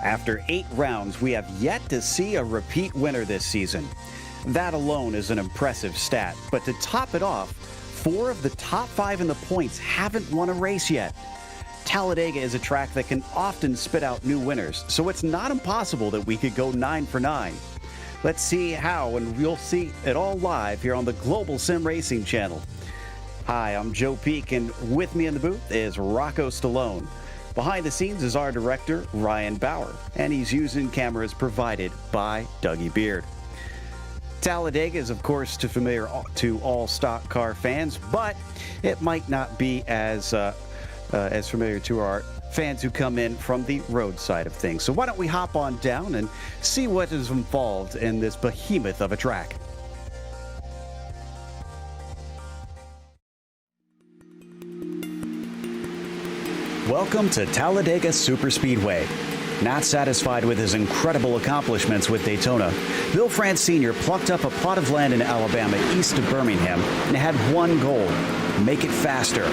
After 8 rounds, we have yet to see a repeat winner this season. That alone is an impressive stat, but to top it off, 4 of the top 5 in the points haven't won a race yet. Talladega is a track that can often spit out new winners, so it's not impossible that we could go 9 for 9. Let's see how, and you'll see it all live here on the Global SimRacing Channel. Hi, I'm Joe Peak, and with me in the booth is Rocco Stallone. Behind the scenes is our director, Ryan Bauer, and he's using cameras provided by Dougie Beard. Talladega is, of course, familiar to all stock car fans, but it might not be as familiar to our fans who come in from the road side of things. So why don't we hop on down and see what is involved in this behemoth of a track. Welcome to Talladega Superspeedway. Not satisfied with his incredible accomplishments with Daytona, Bill France Sr. plucked up a plot of land in Alabama east of Birmingham and had one goal: make it faster.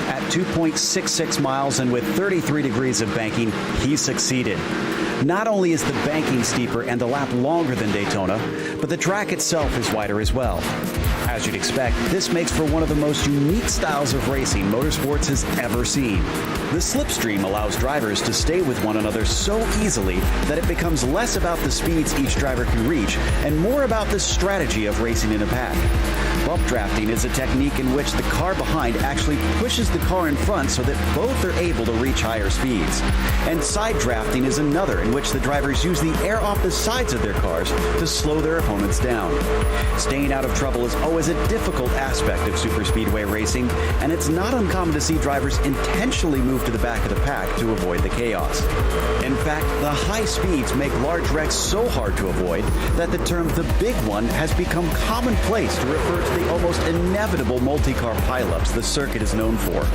At 2.66 miles and with 33 degrees of banking, he succeeded. Not only is the banking steeper and the lap longer than Daytona, but the track itself is wider as well. As you'd expect, this makes for one of the most unique styles of racing motorsports has ever seen. The slipstream allows drivers to stay with one another so easily that it becomes less about the speeds each driver can reach and more about the strategy of racing in a pack. Bump drafting is a technique in which the car behind actually pushes the car in front so that both are able to reach higher speeds. And side drafting is another in which the drivers use the air off the sides of their cars to slow their opponents down. Staying out of trouble is always a difficult aspect of superspeedway racing, and it's not uncommon to see drivers intentionally move to the back of the pack to avoid the chaos. In fact, the high speeds make large wrecks so hard to avoid that the term "the big one" has become commonplace to refer to the almost inevitable multi-car pileups the circuit is known for.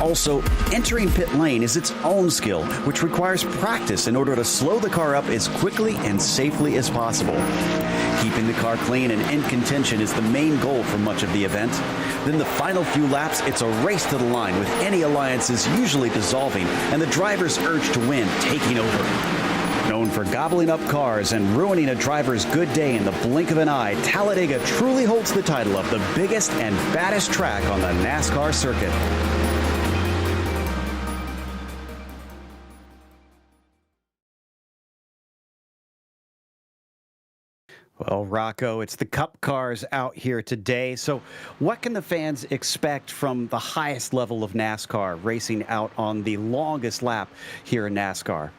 Also, entering pit lane is its own skill, which requires practice in order to slow the car up as quickly and safely as possible. Keeping the car clean and in contention is the main goal for much of the event. Then the final few laps, it's a race to the line, with any alliances usually dissolving and the driver's urge to win taking over. Known for gobbling up cars and ruining a driver's good day in the blink of an eye, Talladega truly holds the title of the biggest and baddest track on the NASCAR circuit. Well, Rocco, it's the Cup cars out here today. So what can the fans expect from the highest level of NASCAR racing out on the longest lap here in NASCAR?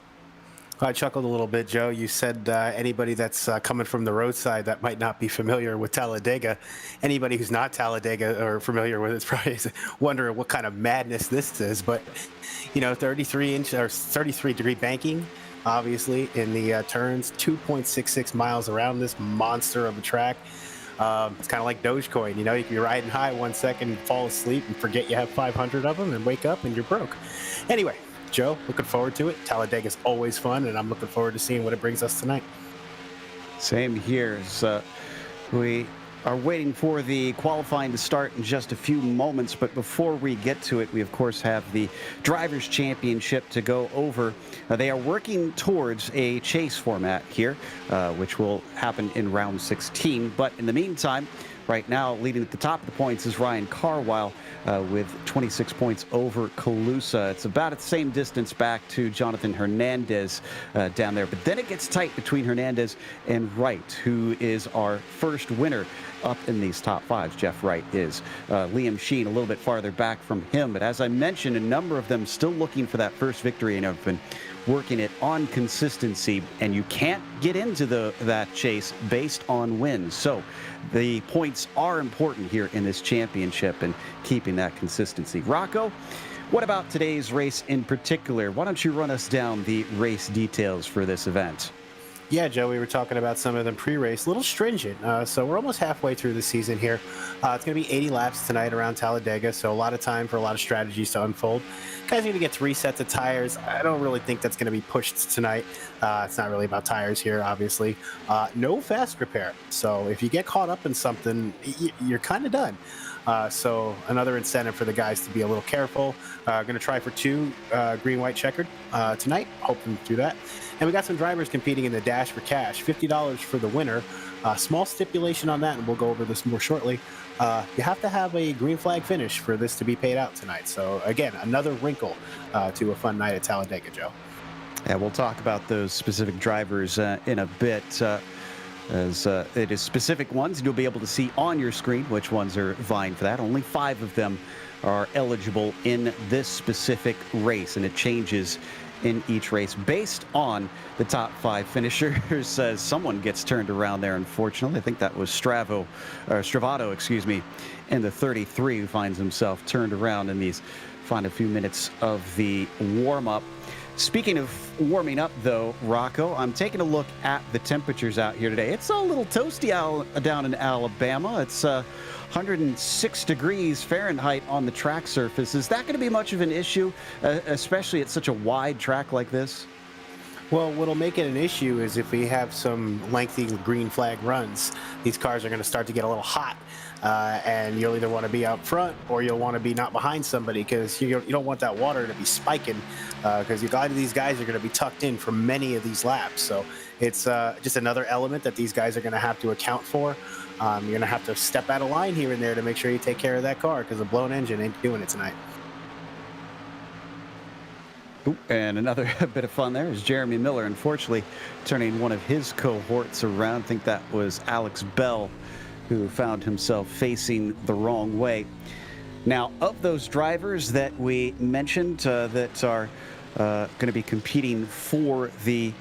I chuckled a little bit, Joe. You said anybody that's coming from the roadside that might not be familiar with Talladega. Anybody who's not Talladega or familiar with it's probably wondering what kind of madness this is. But, you know, 33-inch or 33-degree banking, obviously, in the turns, 2.66 miles around this monster of a track. It's kind of like Dogecoin. You know, you can be riding high 1 second, fall asleep, and forget you have 500 of them, and wake up and you're broke. Anyway, Joe, looking forward to it. Talladega's always fun, and I'm looking forward to seeing what it brings us tonight. Same here. We are waiting for the qualifying to start in just a few moments, but before we get to it, we of course have the Drivers' Championship to go over. They are working towards a chase format here, which will happen in round 16, but in the meantime, right now, leading at the top of the points is Ryan Carwile with 26 points over Calusa. It's about at the same distance back to Jonathan Hernandez down there. But then it gets tight between Hernandez and Wright, who is our first winner up in these top fives. Jeff Wright is. Liam Sheen a little bit farther back from him. But as I mentioned, a number of them still looking for that first victory and have been working it on consistency, and you can't get into that chase based on wins. So the points are important here in this championship and keeping that consistency. Rocco, what about today's race in particular? Why don't you run us down the race details for this event? Yeah, Joe, we were talking about some of them pre-race, a little stringent. So we're almost halfway through the season here. It's going to be 80 laps tonight around Talladega, so a lot of time for a lot of strategies to unfold. Guys are going to get 3 sets of tires. I don't really think that's going to be pushed tonight. It's not really about tires here, obviously. No fast repair. So if you get caught up in something, you're kind of done. So another incentive for the guys to be a little careful. Going to try for 2 green-white-checkered tonight. Hoping to do that. And we got some drivers competing in the Dash for Cash. $50 for the winner. Small stipulation on that, and we'll go over this more shortly. You have to have a green flag finish for this to be paid out tonight. So again, another wrinkle to a fun night at Talladega, Joe. Yeah, we'll talk about those specific drivers in a bit. As it is specific ones you'll be able to see on your screen which ones are vying for that. Only 5 of them are eligible in this specific race, and it changes in each race based on the top 5 finishers. Someone gets turned around there, unfortunately. I think that was Stravato, excuse me, in the 33, who finds himself turned around in these final few minutes of the warm-up. Speaking of warming up, though, Rocco, I'm taking a look at the temperatures out here today. It's a little toasty down in Alabama. It's 106 degrees Fahrenheit on the track surface. Is that going to be much of an issue, especially at such a wide track like this? Well, what'll make it an issue is if we have some lengthy green flag runs, these cars are going to start to get a little hot. And you'll either want to be out front or you'll want to be not behind somebody, because you don't want that water to be spiking, because a lot of these guys are going to be tucked in for many of these laps. So it's just another element that these guys are going to have to account for. You're going to have to step out of line here and there to make sure you take care of that car, because a blown engine ain't doing it tonight. Ooh, and another bit of fun there is Jeremy Miller, unfortunately, turning one of his cohorts around. I think that was Alex Bell, who found himself facing the wrong way. Now, of those drivers that we mentioned that are going to be competing for the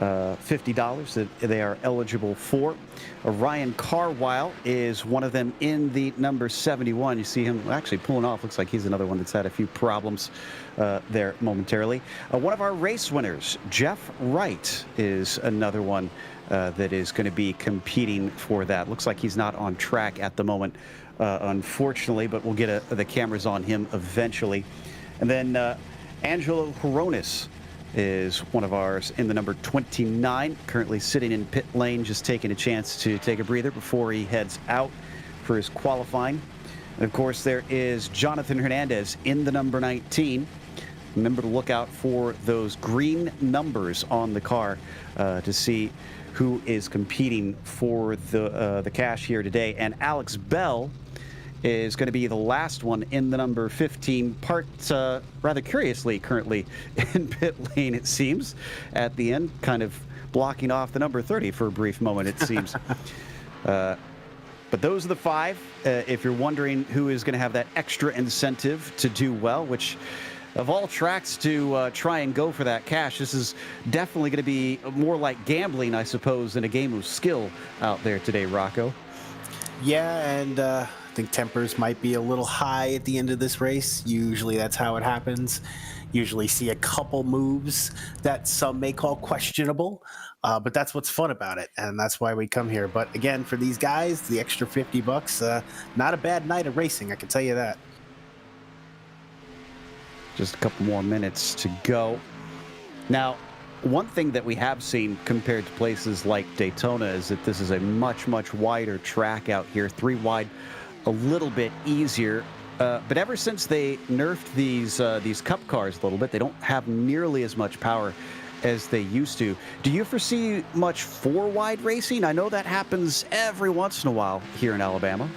$50 that they are eligible for, Ryan Carwile is one of them in the number 71. You see him actually pulling off. Looks like he's another one that's had a few problems there momentarily. One of our race winners, Jeff Wright, is another one that is going to be competing for that. Looks like he's not on track at the moment, unfortunately, but we'll get the cameras on him eventually. And then Angelo Horonis is one of ours in the number 29, currently sitting in pit lane, just taking a chance to take a breather before he heads out for his qualifying. And of course, there is Jonathan Hernandez in the number 19. Remember to look out for those green numbers on the car to see who is competing for the cash here today. And Alex Bell is going to be the last one in the number 15, parked rather curiously currently in pit lane, it seems, at the end, kind of blocking off the number 30 for a brief moment, it seems. But those are the 5. If you're wondering who is going to have that extra incentive to do well, which of all tracks to try and go for that cash, this is definitely going to be more like gambling, I suppose, than a game of skill out there today, Rocco. Yeah, and I think tempers might be a little high at the end of this race. Usually that's how it happens. Usually see a couple moves that some may call questionable, but that's what's fun about it, and that's why we come here. But again, for these guys, the extra $50, not a bad night of racing, I can tell you that. Just a couple more minutes to go. Now, one thing that we have seen compared to places like Daytona is that this is a much, much wider track out here. 3 wide, a little bit easier. But ever since they nerfed these cup cars a little bit, they don't have nearly as much power as they used to. Do you foresee much 4 wide racing? I know that happens every once in a while here in Alabama.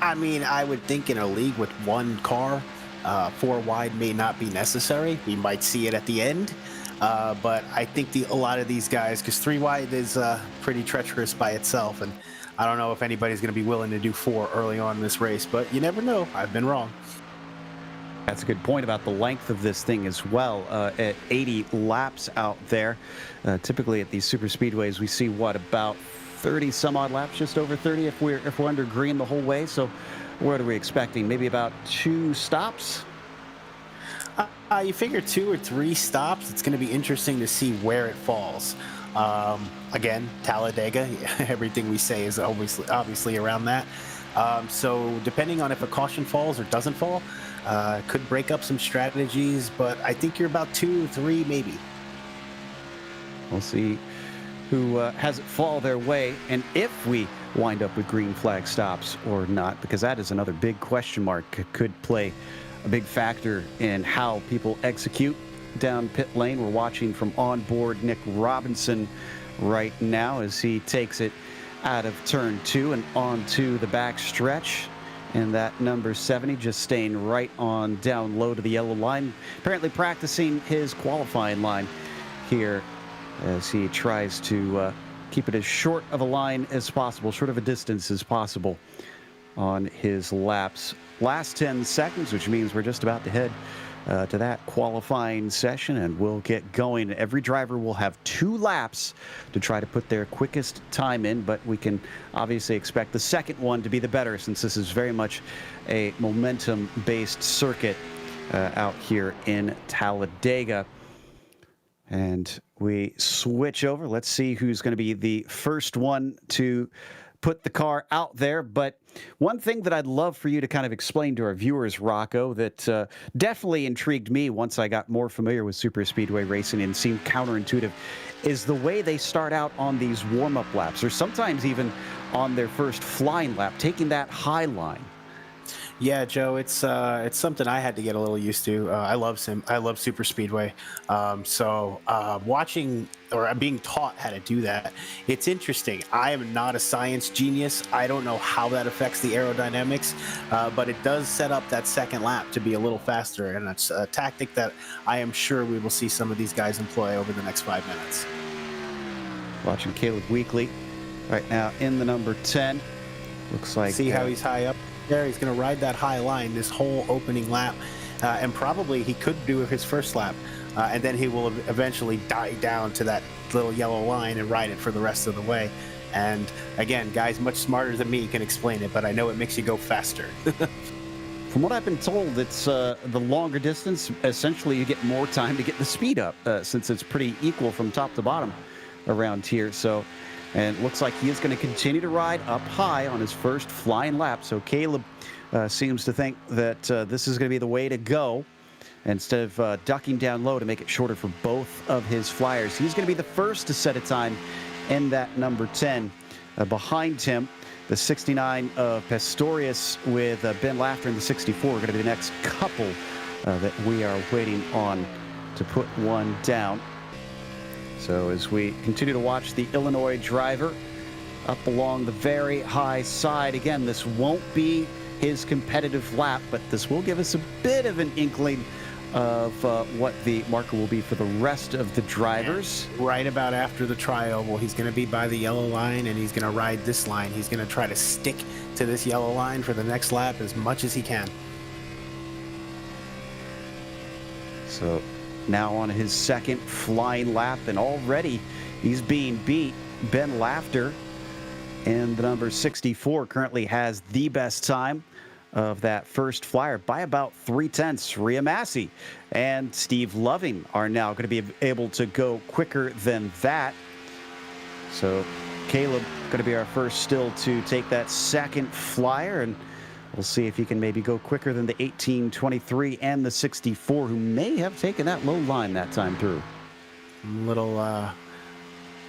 I mean, I would think in a league with 1 car, 4 wide may not be necessary. We might see it at the end. But I think a lot of these guys, because 3 wide is pretty treacherous by itself, and I don't know if anybody's going to be willing to do 4 early on in this race, but you never know. I've been wrong. That's a good point about the length of this thing as well. At 80 laps out there, typically at these super speedways, we see about 30 some odd laps, just over 30 if we're under green the whole way. So what are we expecting? Maybe about 2 stops? You figure 2 or 3 stops. It's going to be interesting to see where it falls. Again, Talladega, everything we say is obviously around that. So depending on if a caution falls or doesn't fall, could break up some strategies, but I think you're about 2, 3, maybe. We'll see who has it fall their way, and if we wind up with green flag stops or not, because that is another big question mark. Could play a big factor in how people execute down pit lane. We're watching from onboard Nick Robinson right now as he takes it out of turn 2 and onto the back stretch. And that number 70 just staying right on down low to the yellow line, apparently practicing his qualifying line here as he tries to keep it as short of a line as possible, short of a distance as possible on his laps. Last 10 seconds, which means we're just about to head to that qualifying session, and we'll get going. Every driver will have 2 laps to try to put their quickest time in, but we can obviously expect the second one to be the better, since this is very much a momentum-based circuit out here in Talladega. And we switch over. Let's see who's going to be the first one to put the car out there. But one thing that I'd love for you to kind of explain to our viewers, Rocco, that definitely intrigued me once I got more familiar with super speedway racing and seemed counterintuitive, is the way they start out on these warm-up laps, or sometimes even on their first flying lap, taking that high line. Yeah, Joe, it's something I had to get a little used to. I love super speedway. Watching or being taught how to do that, it's interesting. I am not a science genius. I don't know how that affects the aerodynamics, but it does set up that second lap to be a little faster, and it's a tactic that I am sure we will see some of these guys employ over the next 5 minutes. Watching Caleb Weekly right now in the number 10. Looks like see how he's high up there. He's going to ride that high line this whole opening lap, and probably he could do his first lap, and then he will eventually die down to that little yellow line and ride it for the rest of the way. And again, guys much smarter than me can explain it, but I know it makes you go faster. From what I've been told, it's the longer distance, essentially you get more time to get the speed up, since it's pretty equal from top to bottom around here. So, and it looks like he is going to continue to ride up high on his first flying lap. So Caleb seems to think that this is going to be the way to go. Instead of ducking down low to make it shorter for both of his flyers, he's going to be the first to set a time in that number 10. Behind him, the 69 of Pastorius with Ben Lafter in the 64 are going to be the next couple that we are waiting on to put one down. So as we continue to watch the Illinois driver up along the very high side, again, this won't be his competitive lap, but this will give us a bit of an inkling of what the marker will be for the rest of the drivers. Right about after the tri-oval, he's going to be by the yellow line, and he's going to ride this line. He's going to try to stick to this yellow line for the next lap as much as he can. So now on his second flying lap, and already he's being beat. Ben Lafter in the number 64 currently has the best time of that first flyer by about 3/10. Rhea Massey and Steve Loving are now going to be able to go quicker than that. So Caleb going to be our first still to take that second flyer, and we'll see if he can maybe go quicker than the 18-23 and the 64, who may have taken that low line that time through. Little,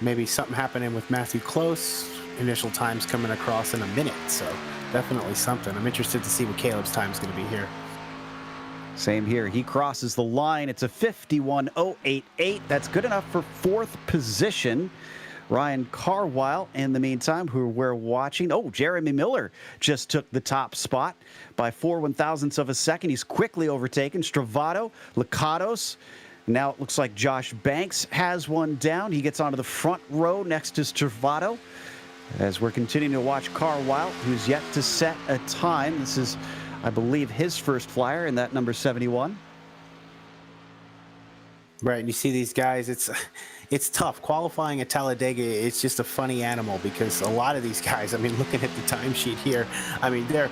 maybe something happening with Matthew Close. Initial times coming across in a minute, so definitely something. I'm interested to see what Caleb's time is going to be here. Same here. He crosses the line. It's a 51.088. That's good enough for fourth position. Ryan Carwile, in the meantime, who we're watching. Oh, Jeremy Miller just took the top spot by 4/1000ths of a second. He's quickly overtaken Stravato, Lakatos. Now it looks like Josh Banks has one down. He gets onto the front row next to Stravato. As we're continuing to watch Carwile, who's yet to set a time. This is, I believe, his first flyer in that number 71. Right, and you see these guys, it's tough. Qualifying at Talladega, it's just a funny animal because a lot of these guys, I mean, looking at the timesheet here, I mean, they're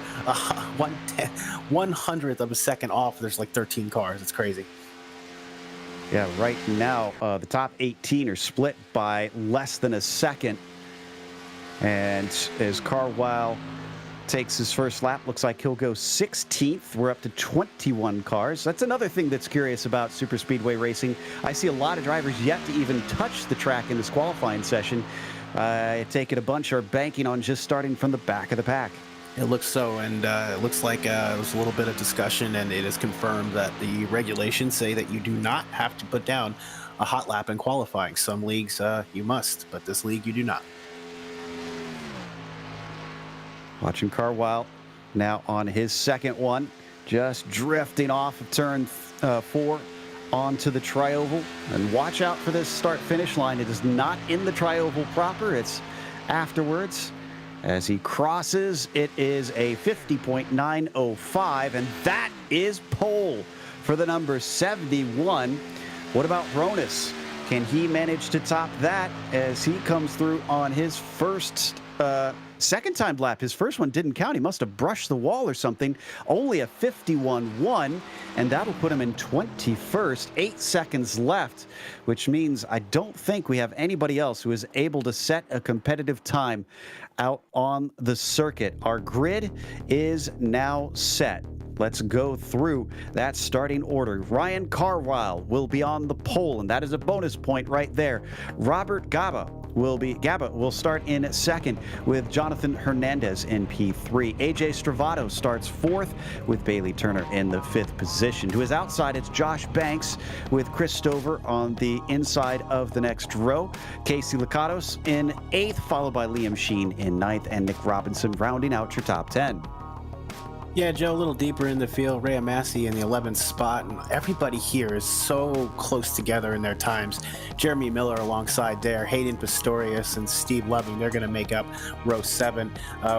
1/100th of a second off. There's like 13 cars. It's crazy. Yeah, right now, the top 18 are split by less than a second. And as Carwile takes his first lap, looks like he'll go 16th. We're up to 21 cars. That's another thing that's curious about super speedway racing. I see a lot of drivers yet to even touch the track in this qualifying session. I take it a bunch are banking on just starting from the back of the pack. It looks so, and it looks like there was a little bit of discussion, and it is confirmed that the regulations say that you do not have to put down a hot lap in qualifying. Some leagues you must, but this league you do not. Watching Carwile now on his second one, just drifting off of turn 4 onto the trioval. And watch out for this start-finish line. It is not in the trioval proper. It's afterwards. As he crosses, it is a 50.905, and that is pole for the number 71. What about Hronis? Can he manage to top that as he comes through on his first second time lap? His first one didn't count. He must have brushed the wall or something. Only a 51.1, and that'll put him in 21st. 8 seconds left, which means I don't think we have anybody else who is able to set a competitive time out on the circuit. Our grid is now set. Let's go through that starting order. Ryan Carwile will be on the pole, and that is a bonus point right there. Robert Gaba will start in second with Jonathan Hernandez in P3. AJ Stravato starts fourth with Bailey Turner in the 5th position. To his outside, it's Josh Banks with Chris Stover on the inside of the next row. Casey Lakatos in 8th, followed by Liam Sheen in 9th, and Nick Robinson rounding out your top 10. Yeah, Joe, a little deeper in the field, Ray Massey in the 11th spot, and everybody here is so close together in their times. Jeremy Miller alongside there, Hayden Pistorius and Steve Loving, they're going to make up row 7.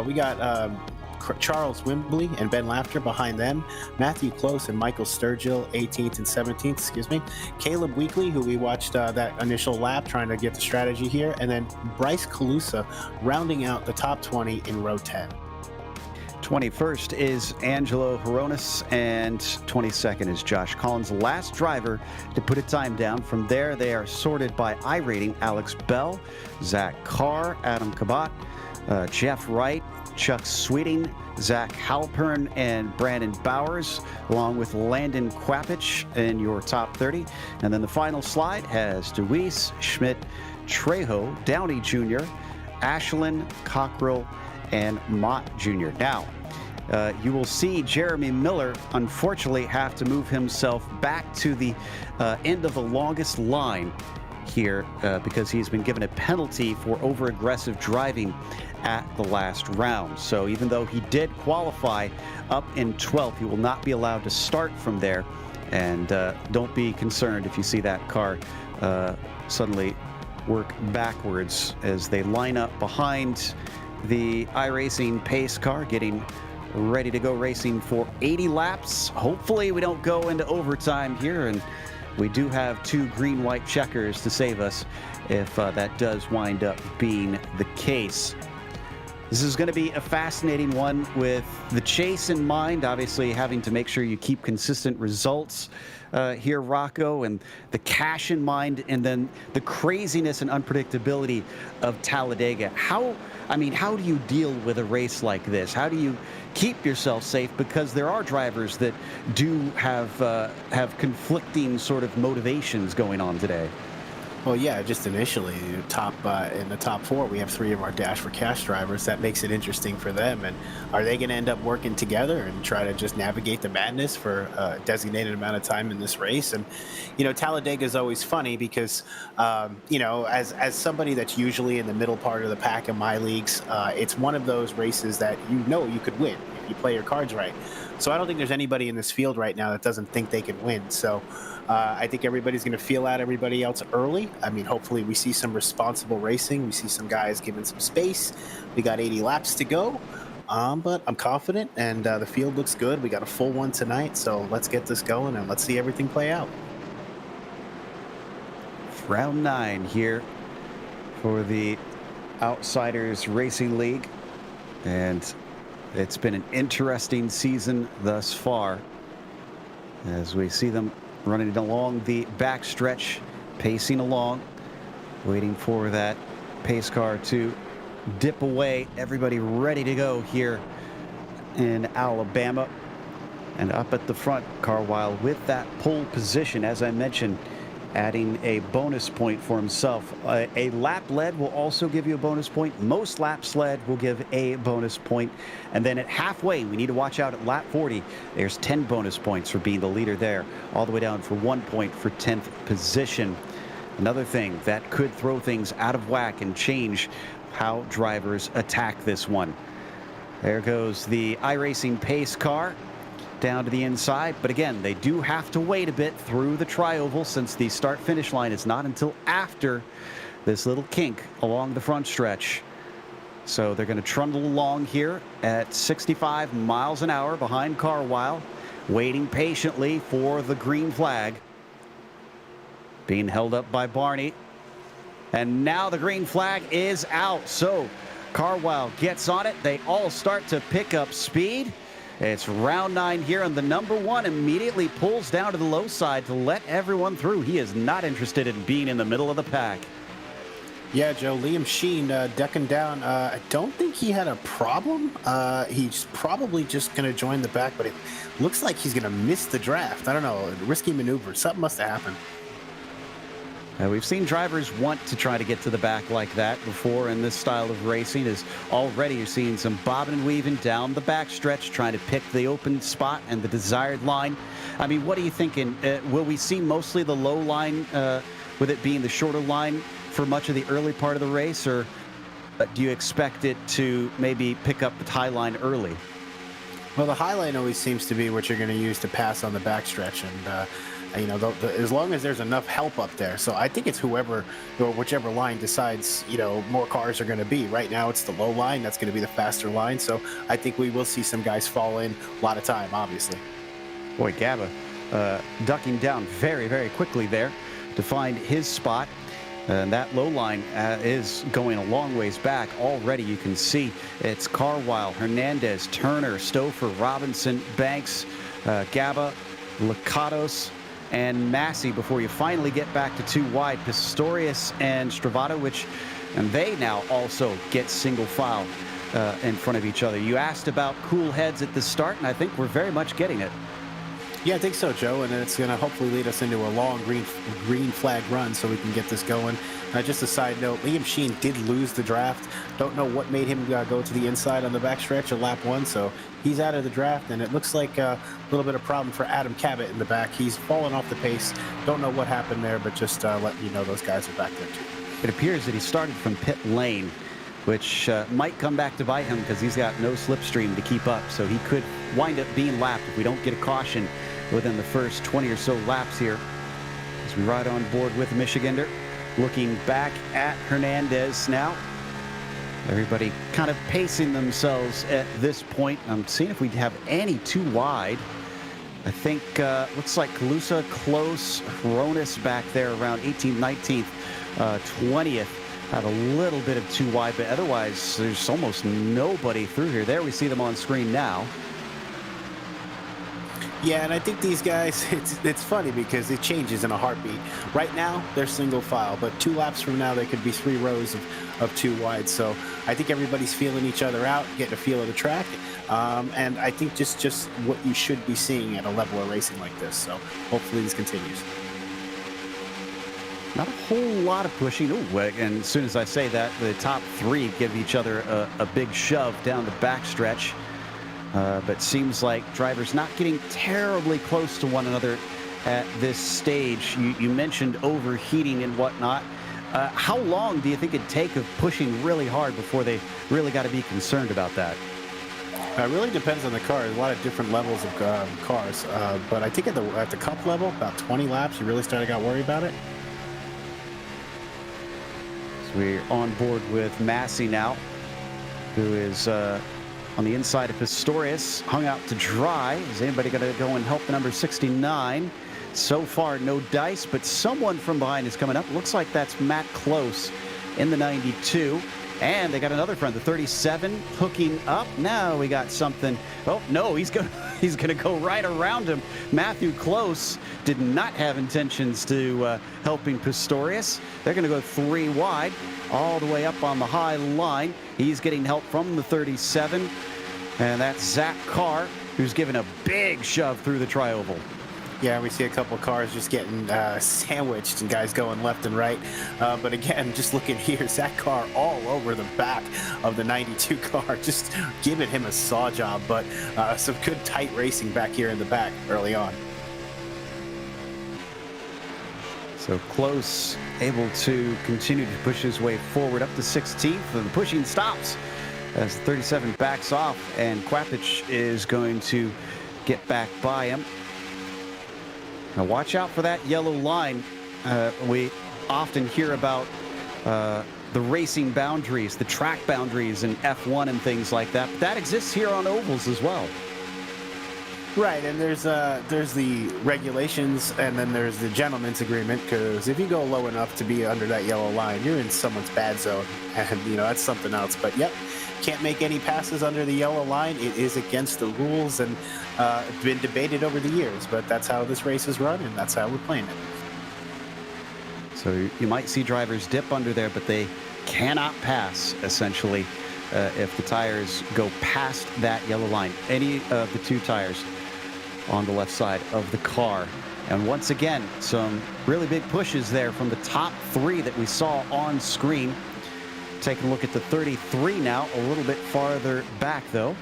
We got Charles Wimbley and Ben Laughter behind them, Matthew Close and Michael Sturgill 18th and 17th, Caleb Weekly, who we watched that initial lap trying to get the strategy here, and then Bryce Calusa rounding out the top 20 in row 10. 21st is Angelo Hronis, and 22nd is Josh Collins, last driver to put a time down. From there, they are sorted by iRating: Alex Bell, Zach Carr, Adam Kabat, Jeff Wright, Chuck Sweeting, Zach Halpern, and Brandon Bowers, along with Landon Quapich in your top 30. And then the final slide has Deweese, Schmidt, Trejo, Downey Jr., Ashlyn, Cockrell, and Mott Jr. Now, you will see Jeremy Miller, unfortunately, have to move himself back to the end of the longest line here because he's been given a penalty for over-aggressive driving at the last round. So even though he did qualify up in 12th, he will not be allowed to start from there. And don't be concerned if you see that car suddenly work backwards as they line up behind the iRacing pace car, getting ready to go racing for 80 laps. Hopefully we don't go into overtime here, and we do have 2 green-white checkers to save us if that does wind up being the case. This is going to be a fascinating one with the chase in mind, obviously having to make sure you keep consistent results here, Rocco, and the cash in mind, and then the craziness and unpredictability of Talladega. How do you deal with a race like this? How do you keep yourself safe? Because there are drivers that do have conflicting sort of motivations going on today. Well, yeah, just initially, in the top 4, we have 3 of our Dash for Cash drivers. That makes it interesting for them. And are they going to end up working together and try to just navigate the madness for a designated amount of time in this race? And, Talladega is always funny because, as somebody that's usually in the middle part of the pack in my leagues, it's one of those races that you could win if you play your cards right. So I don't think there's anybody in this field right now that doesn't think they can win. So I think everybody's going to feel out everybody else early. I mean, hopefully we see some responsible racing. We see some guys given some space. We got 80 laps to go. But I'm confident, and the field looks good. We got a full one tonight, so let's get this going, and let's see everything play out. Round 9 here for the Outsiders Racing League, and it's been an interesting season thus far as we see them running along the backstretch, pacing along, waiting for that pace car to dip away. Everybody ready to go here in Alabama. And up at the front, Carwile with that pole position, as I mentioned, adding a bonus point for himself. A lap led will also give you a bonus point. Most laps led will give a bonus point. And then at halfway, we need to watch out at lap 40. There's 10 bonus points for being the leader there, all the way down for 1 point for 10th position. Another thing that could throw things out of whack and change how drivers attack this one. There goes the iRacing pace car down to the inside, but again, they do have to wait a bit through the tri-oval since the start-finish line is not until after this little kink along the front stretch. So they're going to trundle along here at 65 miles an hour behind Carwile, waiting patiently for the green flag. Being held up by Barney. And now the green flag is out. So Carwile gets on it. They all start to pick up speed. It's round 9 here, and the number 1 immediately pulls down to the low side to let everyone through. He is not interested in being in the middle of the pack. Yeah, Joe, Liam Sheen ducking down. I don't think he had a problem. He's probably just going to join the back, but it looks like he's going to miss the draft. I don't know, risky maneuver. Something must have happened. We've seen drivers want to try to get to the back like that before in this style of racing. Is already you're seeing some bobbing and weaving down the backstretch, trying to pick the open spot and the desired line. I mean, what are you thinking? Will we see mostly the low line, with it being the shorter line for much of the early part of the race, or do you expect it to maybe pick up the high line early? Well, the high line always seems to be what you're going to use to pass on the backstretch, and you know, as long as there's enough help up there. So I think it's whoever or whichever line decides, you know, more cars are going to be. Right now it's the low line. That's going to be the faster line. So I think we will see some guys fall in a lot of time, obviously. Boy, Gaba ducking down very, very quickly there to find his spot. And that low line is going a long ways back. Already you can see it's Carwile, Hernandez, Turner, Stouffer, Robinson, Banks, Gaba, Lakatos, and Massey before you finally get back to 2 wide. Pistorius and Stravato, and they now also get single file in front of each other. You asked about cool heads at the start, and I think we're very much getting it. Yeah, I think so, Joe, and it's going to hopefully lead us into a long green flag run so we can get this going. Just a side note, Liam Sheen did lose the draft. Don't know what made him go to the inside on the backstretch of lap 1, so he's out of the draft, and it looks like a little bit of problem for Adam Cabot in the back. He's fallen off the pace. Don't know what happened there, but just letting you know those guys are back there too. It appears that he started from pit lane, which might come back to bite him because he's got no slipstream to keep up, so he could wind up being lapped if we don't get a caution within the first 20 or so laps here. As we ride on board with Michigander, looking back at Hernandez now. Everybody kind of pacing themselves at this point. I'm seeing if we have any 2 wide. I think looks like Calusa close, Ronis back there around 18th, 19th, 20th. Have a little bit of 2 wide, but otherwise there's almost nobody through here. There we see them on screen now. Yeah, and I think these guys, it's funny because it changes in a heartbeat. Right now, they're single file, but 2 laps from now, they could be 3 rows of 2 wide. So I think everybody's feeling each other out, getting a feel of the track. And I think just what you should be seeing at a level of racing like this. So hopefully this continues. Not a whole lot of pushing. Ooh, and as soon as I say that, the top 3 give each other a big shove down the backstretch. But seems like drivers not getting terribly close to one another at this stage. You mentioned overheating and whatnot. How long do you think it'd take of pushing really hard before they really got to be concerned about that? It really depends on the car. There's a lot of different levels of cars. But I think at the cup level, about 20 laps, you really started to worry about it. So we're on board with Massey now, who is on the inside of Pistorius, hung out to dry. Is anybody going to go and help the number 69? So far, no dice, but someone from behind is coming up. Looks like that's Matt Close in the 92. And they got another friend, the 37, hooking up. Now we got something. Oh, no, he's going to go right around him. Matthew Close did not have intentions to helping Pistorius. They're going to go 3 wide all the way up on the high line. He's getting help from the 37. And that's Zach Carr, who's given a big shove through the tri-oval. Yeah, we see a couple cars just getting sandwiched and guys going left and right. But again, just looking here, Zach Carr all over the back of the 92 car, just giving him a saw job. But some good tight racing back here in the back early on. So Close able to continue to push his way forward up to 16th, and the pushing stops as the 37 backs off, and Quapich is going to get back by him. Now watch out for that yellow line. We often hear about the racing boundaries, the track boundaries in F1 and things like that. But that exists here on ovals as well. Right, and there's the regulations, and then there's the gentleman's agreement, because if you go low enough to be under that yellow line, you're in someone's bad zone, and that's something else. But yep, can't make any passes under the yellow line. It is against the rules, and it's been debated over the years, but that's how this race is run, and that's how we're playing it. So you might see drivers dip under there, but they cannot pass, essentially, if the tires go past that yellow line. Any of the 2 tires on the left side of the car. And once again, some really big pushes there from the top 3 that we saw on screen. Take a look at the 33 now, a little bit farther back though.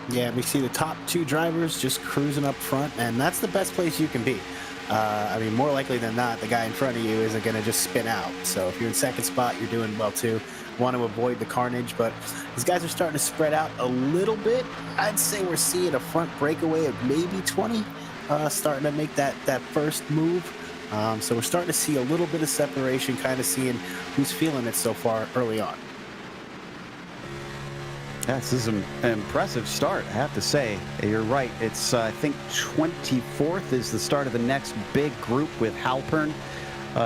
Yeah, we see the top 2 drivers just cruising up front, and that's the best place you can be. I mean, more likely than not, the guy in front of you isn't going to just spin out. So if you're in second spot, you're doing well too. Want to avoid the carnage, but these guys are starting to spread out a little bit. I'd say we're seeing a front breakaway of maybe 20, starting to make that first move. So we're starting to see a little bit of separation, kind of seeing who's feeling it so far early on. Yeah, this is an impressive start, I have to say. You're right. It's, I think, 24th is the start of the next big group with Halpern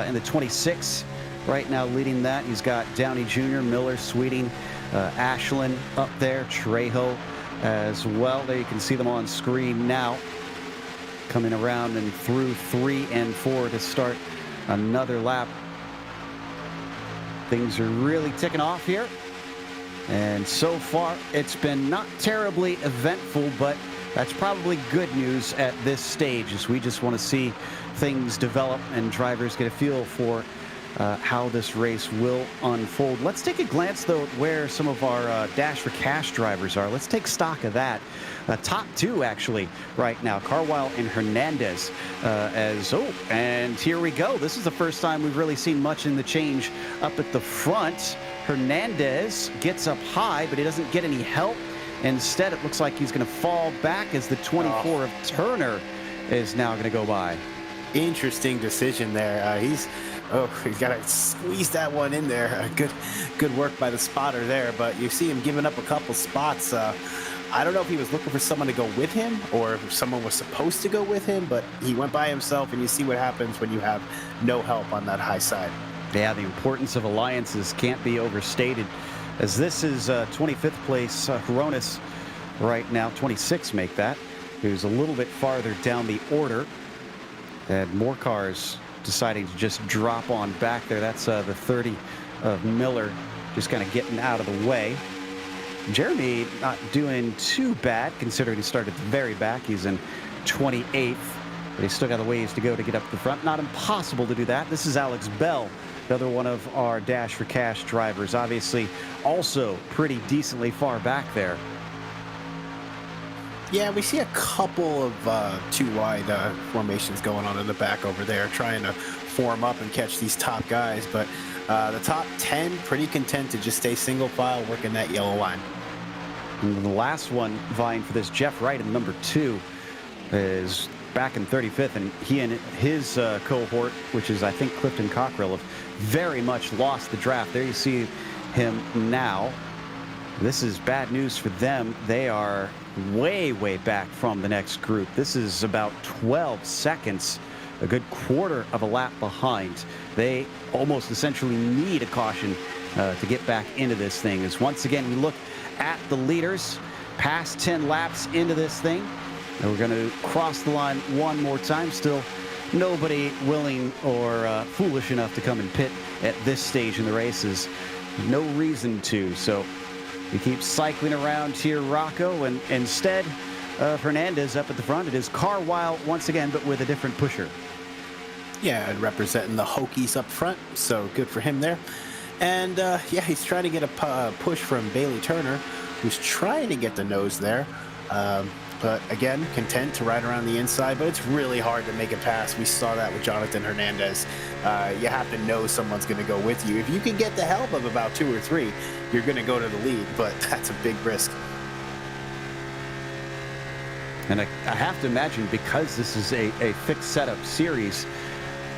in the 26 right now leading that. He's got Downey Jr., Miller, Sweeting, Ashland up there, Trejo as well. There you can see them on screen now. Coming around and through 3 and 4 to start another lap. Things are really ticking off here. And so far, it's been not terribly eventful, but that's probably good news at this stage, as we just want to see things develop and drivers get a feel for how this race will unfold. Let's take a glance, though, at where some of our Dash for Cash drivers are. Let's take stock of that. Top 2, actually, right now, Carwile and Hernandez. And here we go. This is the first time we've really seen much in the change up at the front. Hernandez gets up high, but he doesn't get any help. Instead, it looks like he's going to fall back as the 24 of Turner is now going to go by. Interesting decision there. He's got to squeeze that one in there. Good work by the spotter there, but you see him giving up a couple spots. I don't know if he was looking for someone to go with him or if someone was supposed to go with him, but he went by himself, and you see what happens when you have no help on that high side. Yeah, the importance of alliances can't be overstated, as this is 25th place Hronis right now, 26 make that, who's a little bit farther down the order. And more cars deciding to just drop on back there. That's the 30 of Miller just kind of getting out of the way. Jeremy not doing too bad considering he started at the very back. He's in 28th, but he's still got a ways to go to get up the front. Not impossible to do that. This is Alex Bell, another one of our Dash for Cash drivers, obviously also pretty decently far back there. Yeah, we see a couple of 2 wide formations going on in the back over there, trying to form up and catch these top guys. But the top 10 pretty content to just stay single file, working that yellow line. And the last one vying for this, Jeff Wright in number 2, is back in 35th, and he and his cohort, which is I think Clifton Cockrell, have very much lost the draft. There you see him now. This is bad news for them. They are way back from the next group. This is about 12 seconds a good quarter of a lap behind. They almost essentially need a caution to get back into this thing. As once again, we look at the leaders, past 10 laps into this thing. And we're going to cross the line one more time. Still nobody willing or foolish enough to come and pit at this stage in the races. No reason to. So we keep cycling around here, Rocco, and instead of Hernandez up at the front, it is Carwile once again, but with a different pusher. Yeah, and representing the Hokies up front, so good for him there. And yeah, he's trying to get a push from Bailey Turner, who's trying to get the nose there. But again, content to ride around the inside, but it's really hard to make it past. We saw that with Jonathan Hernandez. You have to know someone's going to go with you. If you can get the help of about 2 or 3, you're going to go to the lead, but that's a big risk. And I have to imagine, because this is a fixed setup series,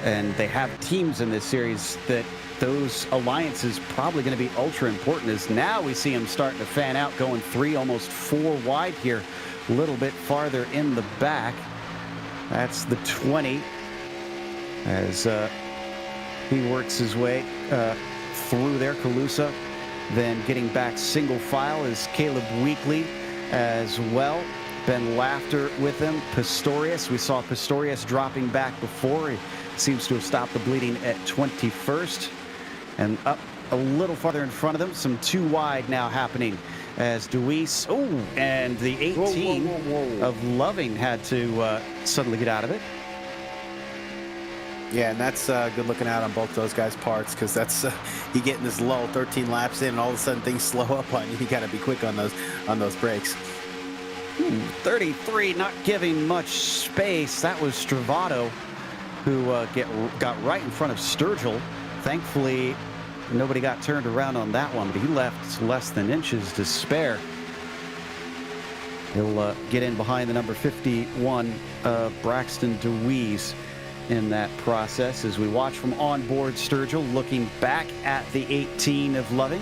and they have teams in this series, that those alliances probably going to be ultra important, as now we see them starting to fan out, going 3, almost 4 wide here, a little bit farther in the back. That's the 20 as he works his way through there. Calusa then getting back single file is Caleb Weekly as well. Ben Laughter with him. Pistorius, we saw Pistorius dropping back before. He seems to have stopped the bleeding at 21st. And up a little farther in front of them, some 2 wide now happening as Deweese, and the 18 of Loving had to suddenly get out of it. Yeah, and that's good looking out on both those guys' parts, because that's you get in this lull, 13 laps in, and all of a sudden things slow up on you. You got to be quick on those brakes. 33 not giving much space. That was Stravato who got right in front of Sturgill. Thankfully, nobody got turned around on that one, but he left less than inches to spare. He'll get in behind the number 51, Braxton Deweese, in that process as we watch from onboard Sturgill looking back at the 18 of Loving.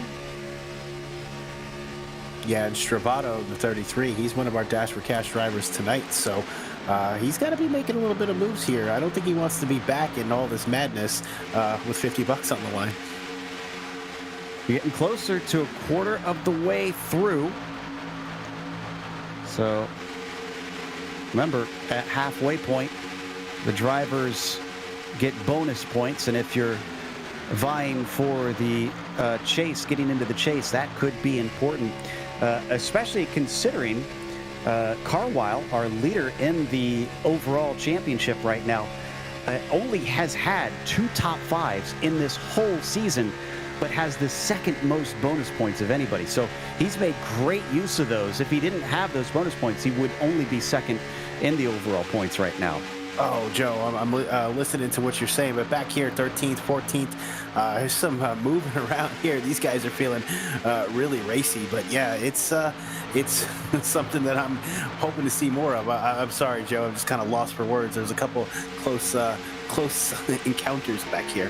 Yeah, and Stravato, the 33, he's one of our Dash for Cash drivers tonight, so he's got to be making a little bit of moves here. I don't think he wants to be back in all this madness with $50 on the line. We're getting closer to a quarter of the way through. So remember, at halfway point, the drivers get bonus points, and if you're vying for the chase, getting into the chase, that could be important, especially considering Carwile, our leader in the overall championship right now, only has had 2 top 5s in this whole season, but has the second most bonus points of anybody. So he's made great use of those. If he didn't have those bonus points, he would only be second in the overall points right now. Oh, Joe, I'm listening to what you're saying, but back here, 13th, 14th, there's some moving around here. These guys are feeling really racy, but yeah, it's something that I'm hoping to see more of. I'm sorry, Joe, I'm just kind of lost for words. There's a couple close encounters back here.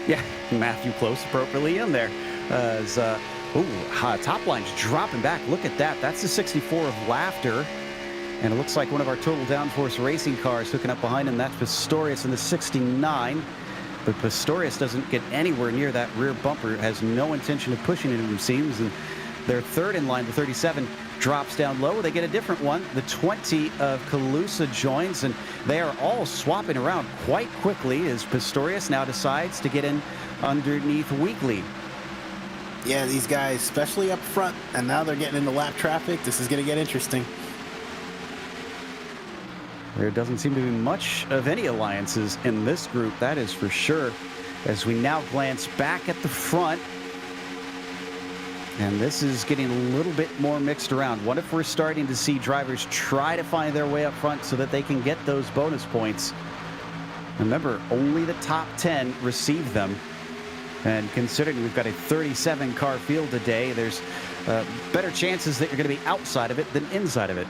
Yeah, Matthew Close appropriately in there. Top line's dropping back. Look at that. That's the 64 of Laughter. And it looks like one of our Total Downforce racing cars hooking up behind him. That's Pistorius in the 69. But Pistorius doesn't get anywhere near that rear bumper. Has no intention of pushing it, it seems. And their third in line, the 37, drops down low. They get a different one. The 20 of Calusa joins, and they are all swapping around quite quickly as Pistorius now decides to get in underneath Weekly. Yeah, these guys, especially up front, and now they're getting into lap traffic. This is going to get interesting. There doesn't seem to be much of any alliances in this group, that is for sure. As we now glance back at the front, and this is getting a little bit more mixed around. What if we're starting to see drivers try to find their way up front so that they can get those bonus points? Remember, only the top 10 receive them. And considering we've got a 37 car field today, there's better chances that you're going to be outside of it than inside of it.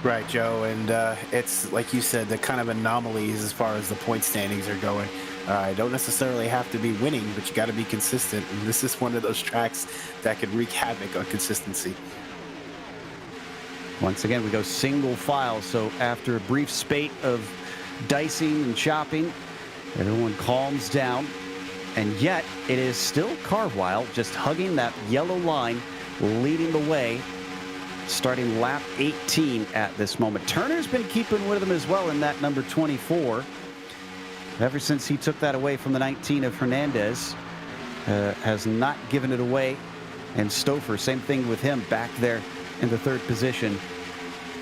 Right, Joe, and it's like you said, the kind of anomalies as far as the point standings are going. You don't necessarily have to be winning, but you got to be consistent, and this is one of those tracks that could wreak havoc on consistency. Once again, we go single file. So after a brief spate of dicing and chopping, everyone calms down. And yet, it is still Carwile just hugging that yellow line, leading the way, starting lap 18 at this moment. Turner's been keeping with him as well in that number 24. Ever since he took that away from the 19 of Hernandez, has not given it away. And Stouffer, same thing with him back there in the third position.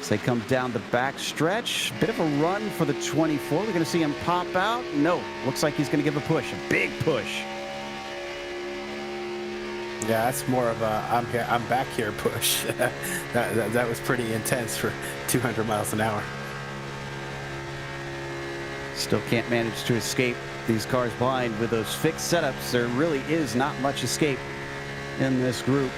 As they come down the back stretch, bit of a run for the 24. We're going to see him pop out. No, looks like he's going to give a push, a big push. Yeah, that's more of a I'm back here push. that was pretty intense for 200 miles an hour. Still can't manage to escape these cars behind with those fixed setups. There really is not much escape in this group.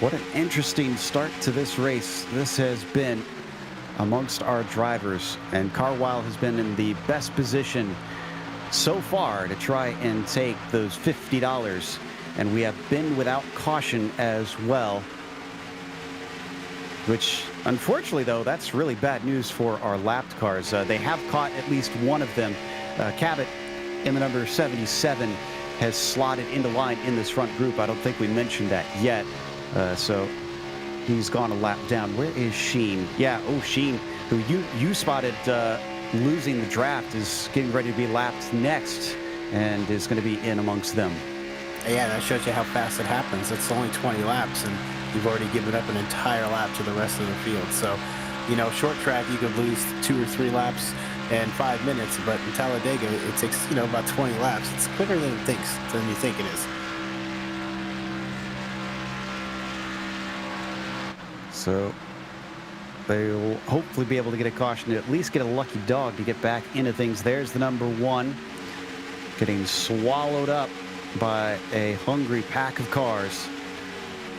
What an interesting start to this race this has been amongst our drivers, and Carwile has been in the best position so far to try and take those $50, and we have been without caution as well, which unfortunately though, that's really bad news for our lapped cars. They have caught at least one of them. Cabot in the number 77 has slotted into line in this front group. I don't think we mentioned that yet. So he's gone a lap down. Where is Sheen? Yeah, oh, Sheen, who you spotted losing the draft, is getting ready to be lapped next and is going to be in amongst them. Yeah, that shows you how fast it happens. It's only 20 laps, and you've already given up an entire lap to the rest of the field. So, you know, short track, you could lose 2 or 3 laps in 5 minutes, but in Talladega, it takes, you know, about 20 laps. It's quicker than you think it is. So they'll hopefully be able to get a caution, to at least get a lucky dog to get back into things. There's the number 1 getting swallowed up by a hungry pack of cars,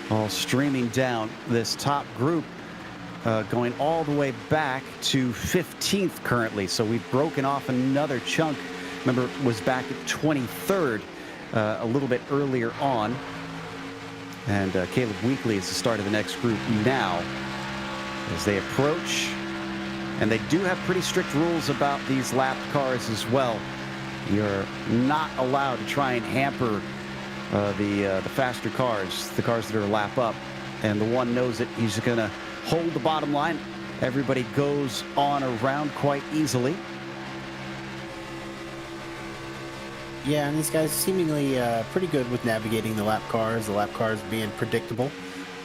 all streaming down this top group, going all the way back to 15th currently. So we've broken off another chunk. Remember, it was back at 23rd a little bit earlier on. And Caleb Weekly is the start of the next group now as they approach. And they do have pretty strict rules about these lapped cars as well. You're not allowed to try and hamper the faster cars, the cars that are lap up. And the one knows that he's going to hold the bottom line. Everybody goes on around quite easily. Yeah, and these guys seemingly pretty good with navigating the lap cars being predictable.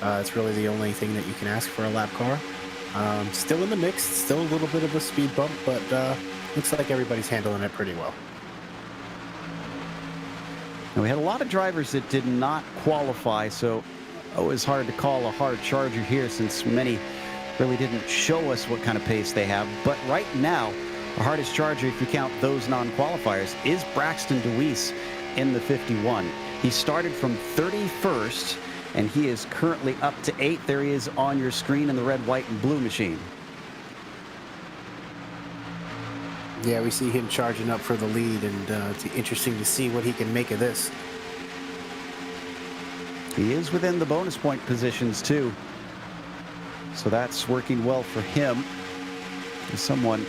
It's really the only thing that you can ask for a lap car. Still in the mix, still a little bit of a speed bump, but looks like everybody's handling it pretty well. And we had a lot of drivers that did not qualify, so always hard to call a hard charger here since many really didn't show us what kind of pace they have. But right now, the hardest charger, if you count those non-qualifiers, is Braxton DeWeese in the 51. He started from 31st, and he is currently up to 8th. There he is on your screen in the red, white, and blue machine. Yeah, we see him charging up for the lead, and it's interesting to see what he can make of this. He is within the bonus point positions, too. So that's working well for him. There's someone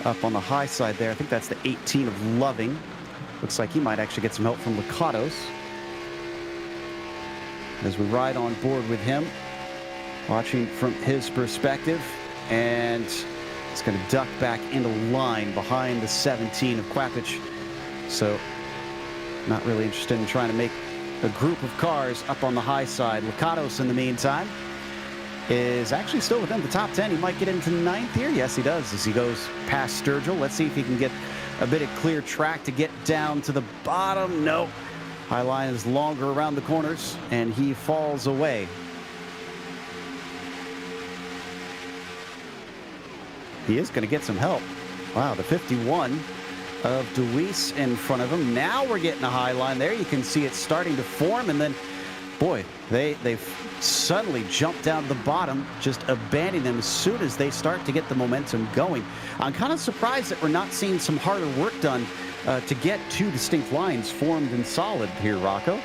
up on the high side there. I think that's the 18 of Loving. Looks like he might actually get some help from Lakatos as we ride on board with him, watching from his perspective, and it's going to duck back into line behind the 17 of Quapich. So not really interested in trying to make a group of cars up on the high side. Lakatos, in the meantime, is actually still within the top 10. He might get into 9th here. Yes, he does, as he goes past Sturgill. Let's see if he can get a bit of clear track to get down to the bottom. No. High line is longer around the corners, and he falls away. He is going to get some help. Wow, the 51 of DeWeese in front of him. Now we're getting a high line there. You can see it starting to form, and then, boy, they've suddenly jumped down to the bottom, just abandoning them as soon as they start to get the momentum going. I'm kind of surprised that we're not seeing some harder work done to get 2 distinct lines formed and solid here, Rocco.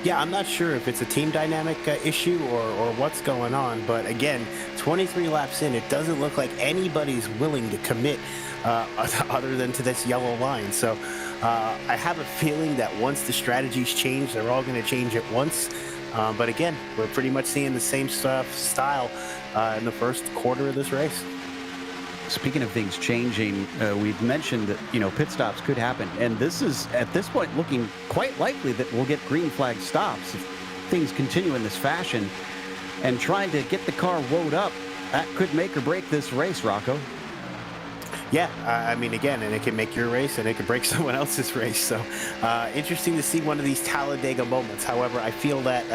Yeah, I'm not sure if it's a team dynamic issue or what's going on, but again, 23 laps in, it doesn't look like anybody's willing to commit other than to this yellow line. So I have a feeling that once the strategies change, they're all going to change at once. But again, we're pretty much seeing the same style in the first quarter of this race. Speaking of things changing, we've mentioned that, pit stops could happen. And this is, at this point, looking quite likely that we'll get green flag stops if things continue in this fashion. And trying to get the car woed up, that could make or break this race, Rocco. Yeah, I mean, again, and it can make your race and it can break someone else's race. So interesting to see one of these Talladega moments. However, I feel that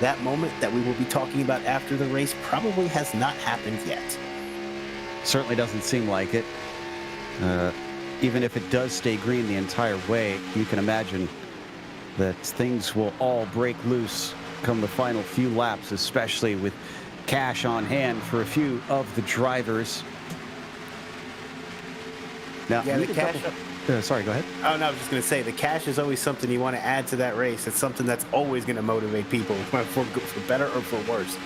that moment that we will be talking about after the race probably has not happened yet. Certainly doesn't seem like it. Even if it does stay green the entire way, you can imagine that things will all break loose come the final few laps, especially with cash on hand for a few of the drivers. Now, yeah, the cash. Sorry, go ahead. Oh, no, I was just going to say, the cash is always something you want to add to that race. It's something that's always going to motivate people, for better or for worse.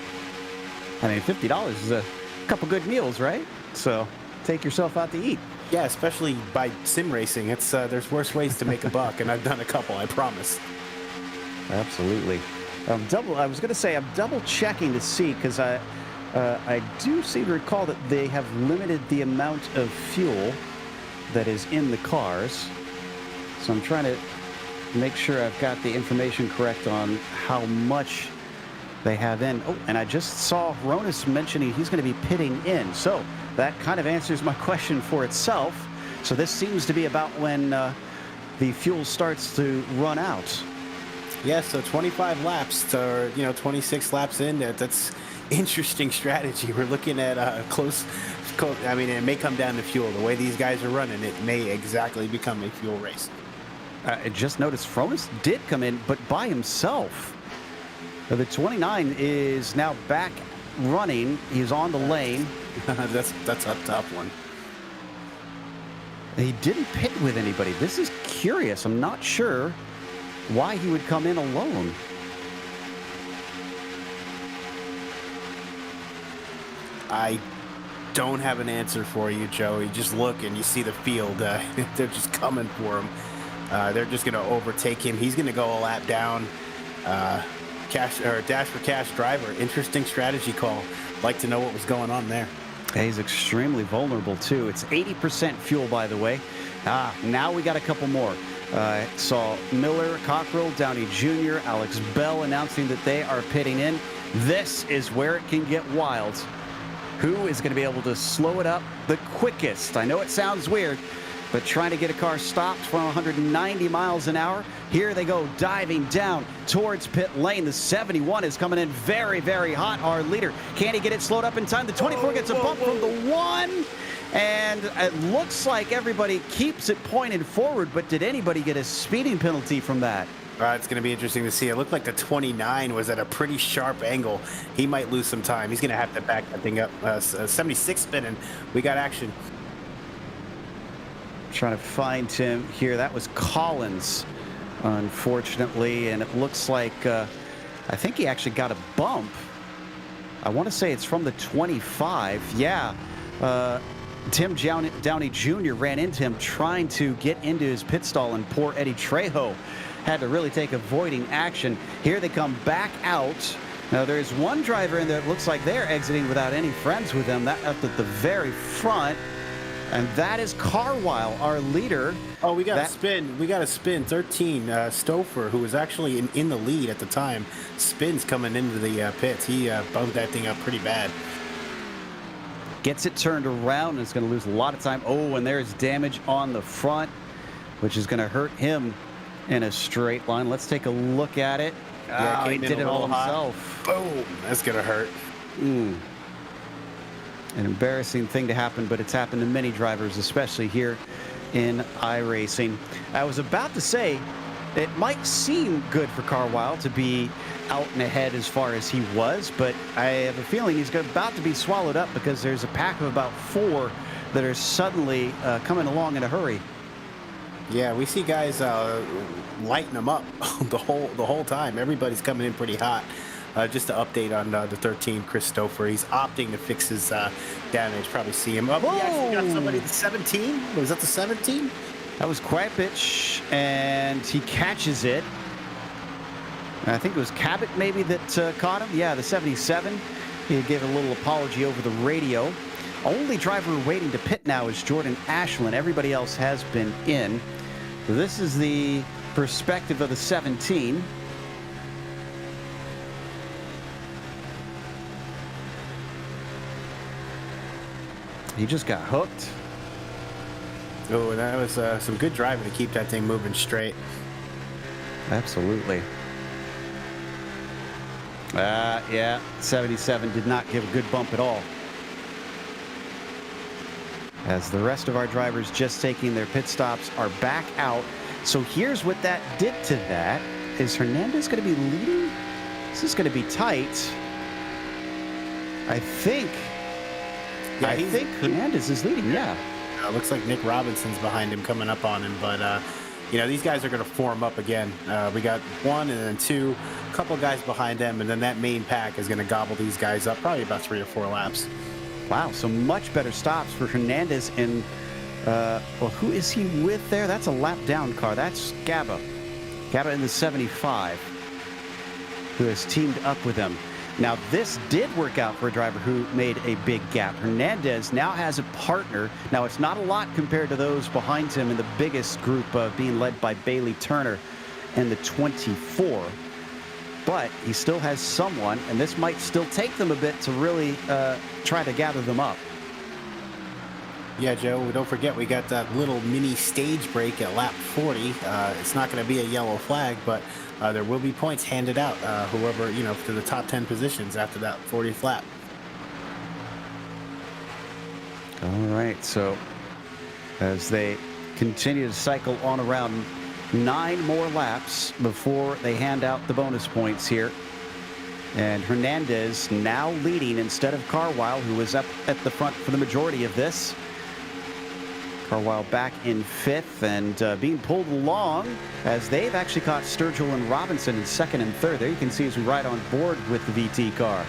I mean, $50 is a couple good meals, right? So take yourself out to eat. Yeah, especially by sim racing. It's there's worse ways to make a buck, and I've done a couple, I promise. Absolutely. I was going to say I'm double checking to see, because I do seem to recall that they have limited the amount of fuel that is in the cars. So I'm trying to make sure I've got the information correct on how much they have in. Oh, and I just saw Ronis mentioning he's going to be pitting in. So that kind of answers my question for itself. So this seems to be about when the fuel starts to run out. Yeah, so 25 laps, or 26 laps in. That's interesting strategy. We're looking at close. I mean, it may come down to fuel. The way these guys are running, it may exactly become a fuel race. I just noticed Fronis did come in, but by himself. The 29 is now back running. He's on the lane. That's a tough one. He didn't pit with anybody. This is curious. I'm not sure why he would come in alone. I don't have an answer for you, Joe. You just look and you see the field. They're just coming for him. They're just going to overtake him. He's going to go a lap down. Dash for cash driver. Interesting strategy call. Like to know what was going on there. He's extremely vulnerable, too. It's 80% fuel, by the way. Now we got a couple more. Saw Miller, Cockrell, Downey Jr., Alex Bell announcing that they are pitting in. This is where it can get wild. Who is going to be able to slow it up the quickest? I know it sounds weird, but trying to get a car stopped from 190 miles an hour. Here they go, diving down towards pit lane. The 71 is coming in very, very hot. Our leader, can he get it slowed up in time? The 24 gets a bump from the 1. And it looks like everybody keeps it pointed forward, but did anybody get a speeding penalty from that? It's going to be interesting to see. It looked like the 29 was at a pretty sharp angle. He might lose some time. He's going to have to back that thing up. 76 spinning. We got action. Trying to find him here. That was Collins, unfortunately, and it looks like I think he actually got a bump. I want to say it's from the 25. Yeah. Tim Downey Jr. ran into him trying to get into his pit stall, and poor Eddie Trejo had to really take avoiding action. Here they come back out. Now there's one driver in there that looks like they're exiting without any friends with them. That up at the very front. And that is Carwile, our leader. Oh, we got a spin. We got a spin. 13, Stouffer, who was actually in the lead at the time. Spins coming into the pits. He bumped that thing up pretty bad. Gets it turned around and is going to lose a lot of time. Oh, and there's damage on the front, which is going to hurt him in a straight line. Let's take a look at it. Yeah, he did it all himself. Boom. That's going to hurt. An embarrassing thing to happen, but it's happened to many drivers, especially here in iRacing. I was about to say, it might seem good for Carwile to be out and ahead as far as he was, but I have a feeling he's about to be swallowed up because there's a pack of about 4 that are suddenly coming along in a hurry. Yeah, we see guys lighting them up the whole time. Everybody's coming in pretty hot. Just to update on the 13, Christopher. He's opting to fix his damage. Probably see him. Oh, he actually got somebody at the 17. Was that the 17? That was Krapich, and he catches it. And I think it was Cabot maybe that caught him. Yeah, the 77. He gave a little apology over the radio. Only driver waiting to pit now is Jordan Ashland. Everybody else has been in. This is the perspective of the 17. He just got hooked. Oh, that was some good driving to keep that thing moving straight. Absolutely. Yeah, 77 did not give a good bump at all. As the rest of our drivers just taking their pit stops are back out. So here's what that did to that. Is Hernandez going to be leading? This is going to be tight. I think Hernandez is leading, yeah. Looks like Nick Robinson's behind him coming up on him, but you know, these guys are going to form up again. We got one and then two, a couple guys behind them, and then that main pack is going to gobble these guys up, probably about 3 or 4 laps. Wow, so much better stops for Hernandez. And well, who is he with there? That's a lap down car. That's Gaba in the 75, who has teamed up with him. Now, this did work out for a driver who made a big gap. Hernandez now has a partner. Now, it's not a lot compared to those behind him in the biggest group, being led by Bailey Turner and the 24. But he still has someone, and this might still take them a bit to really try to gather them up. Yeah, Joe, don't forget we got that little mini stage break at lap 40. It's not going to be a yellow flag, but there will be points handed out, whoever, you know, to the top 10 positions after that 40th lap. All right, so as they continue to cycle on around 9 more laps before they hand out the bonus points here. And Hernandez now leading instead of Carwile, who was up at the front for the majority of this. Carwile back in 5th and being pulled along as they've actually caught Sturgill and Robinson in 2nd and 3rd. There you can see as we ride on board with the VT car.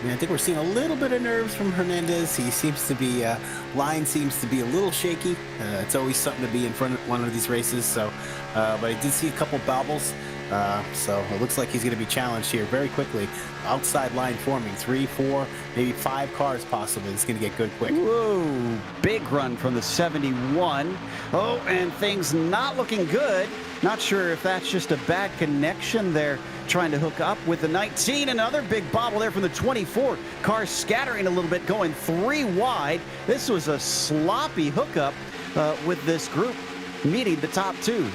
Yeah, I think we're seeing a little bit of nerves from Hernandez. He seems to be, line seems to be a little shaky. It's always something to be in front of one of these races. So, but I did see a couple bobbles. So it looks like he's going to be challenged here very quickly. Outside line forming, 3, 4, maybe 5 cars possibly. It's going to get good quick. Whoa, big run from the 71. Oh, and things not looking good. Not sure if that's just a bad connection there, trying to hook up with the 19. Another big bobble there from the 24. Cars scattering a little bit, going 3 wide. This was a sloppy hookup with this group meeting the top 2.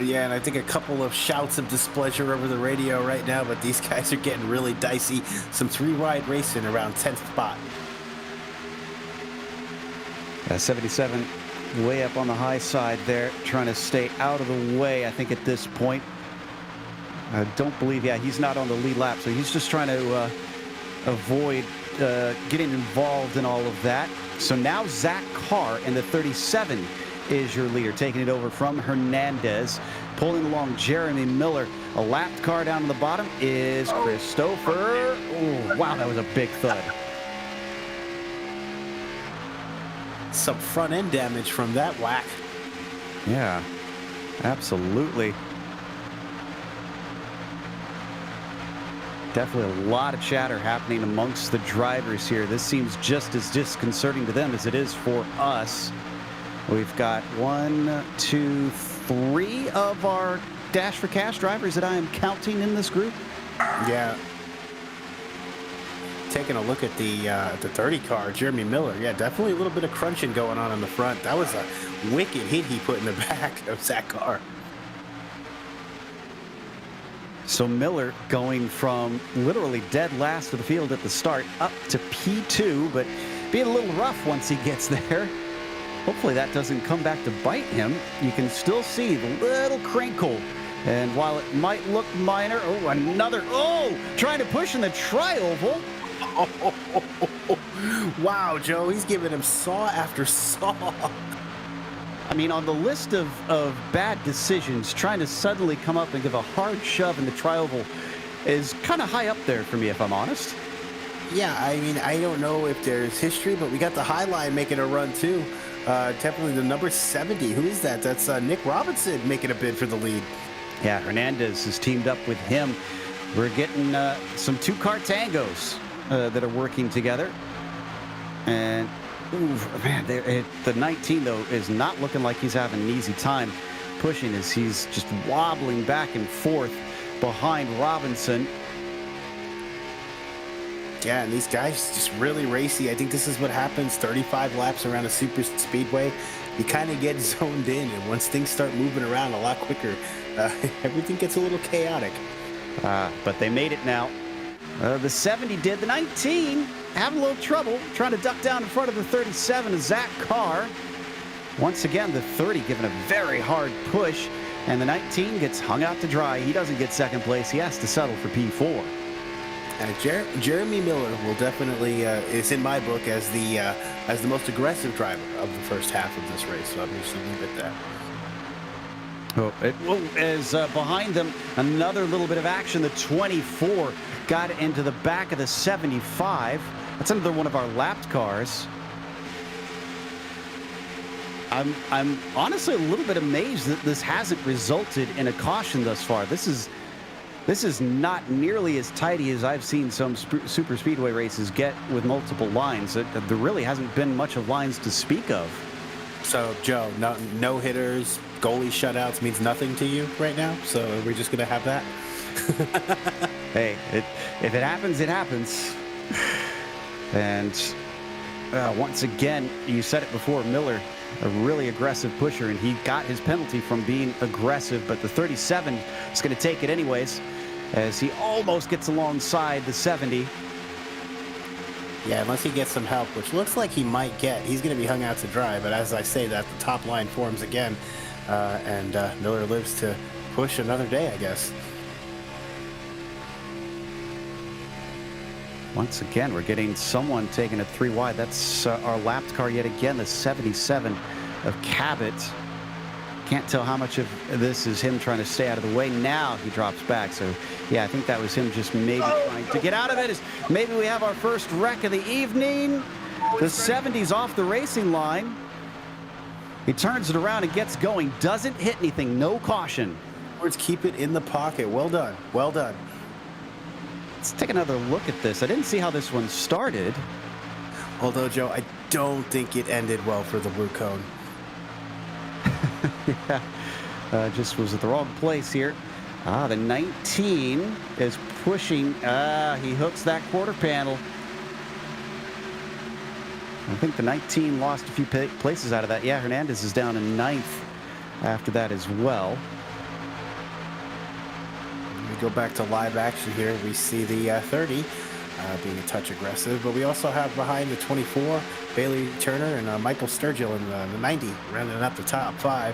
Yeah, and I think a couple of shouts of displeasure over the radio right now, but these guys are getting really dicey. Some 3-wide racing around 10th spot. 77 way up on the high side there, trying to stay out of the way, I think, at this point. I don't believe, yeah, he's not on the lead lap, so he's just trying to avoid getting involved in all of that. So now Zach Carr in the 37 is your leader, taking it over from Hernandez. Pulling along Jeremy Miller. A lapped car down to the bottom is Christopher. Oh, wow, that was a big thud. Some front end damage from that whack. Yeah, absolutely. Definitely a lot of chatter happening amongst the drivers here. This seems just as disconcerting to them as it is for us. We've got 1, 2, 3 of our Dash for Cash drivers that I am counting in this group. Yeah. Taking a look at the 30 car, Jeremy Miller. Yeah, definitely a little bit of crunching going on in the front. That was a wicked hit he put in the back of Zach Carr. So Miller going from literally dead last of the field at the start up to P2, but being a little rough once he gets there. Hopefully that doesn't come back to bite him. You can still see the little crinkle. And while it might look minor, oh, another, oh, trying to push in the tri-oval. Wow, Joe, he's giving him saw after saw. I mean, on the list of bad decisions, trying to suddenly come up and give a hard shove in the tri-oval is kind of high up there for me, if I'm honest. Yeah, I mean, I don't know if there's history, but we got the High Line making a run too. Definitely the number 70. Who is that? That's Nick Robinson making a bid for the lead. Yeah, Hernandez has teamed up with him. We're getting some two-car tangos that are working together. And, ooh, man, the 19, though, is not looking like he's having an easy time pushing as he's just wobbling back and forth behind Robinson. Yeah, and these guys just really racy. I think this is what happens 35 laps around a super speedway. You kind of get zoned in, and once things start moving around a lot quicker, everything gets a little chaotic. But they made it now. The 70 did. The 19 having a little trouble trying to duck down in front of the 37 of Zach Carr. Once again, the 30 giving a very hard push, and the 19 gets hung out to dry. He doesn't get second place. He has to settle for P4. And Jeremy Miller will definitely is in my book as the most aggressive driver of the first half of this race. So I'm just going to leave it there. As behind them, another little bit of action. The 24 got into the back of the 75. That's another one of our lapped cars. I'm honestly a little bit amazed that this hasn't resulted in a caution thus far. This is not nearly as tidy as I've seen some super speedway races get with multiple lines. There really hasn't been much of lines to speak of. So, Joe, no hitters, goalie shutouts means nothing to you right now? So we're just going to have that? Hey, if it happens, it happens. And once again, you said it before, Miller, a really aggressive pusher, and he got his penalty from being aggressive, but the 37 is going to take it anyways as he almost gets alongside the 70. Yeah, unless he gets some help, which looks like he might get. He's going to be hung out to dry, but as I say that, the top line forms again, and Miller lives to push another day, I guess. Once again, we're getting someone taking it 3 wide. That's our lapped car yet again, the 77 of Cabot. Can't tell how much of this is him trying to stay out of the way. Now he drops back. So, yeah, I think that was him just maybe trying to get out of it. Maybe we have our first wreck of the evening. The 70's off the racing line. He turns it around and gets going. Doesn't hit anything. No caution. Let's keep it in the pocket. Well done. Well done. Let's take another look at this. I didn't see how this one started. Although, Joe, I don't think it ended well for the blue cone. Yeah, just was at the wrong place here. The 19 is pushing. He hooks that quarter panel. I think the 19 lost a few places out of that. Yeah, Hernandez is down in 9th after that as well. We go back to live action here. We see the 30 being a touch aggressive, but we also have behind the 24 Bailey Turner and Michael Sturgill in the 90 rounding up the top 5.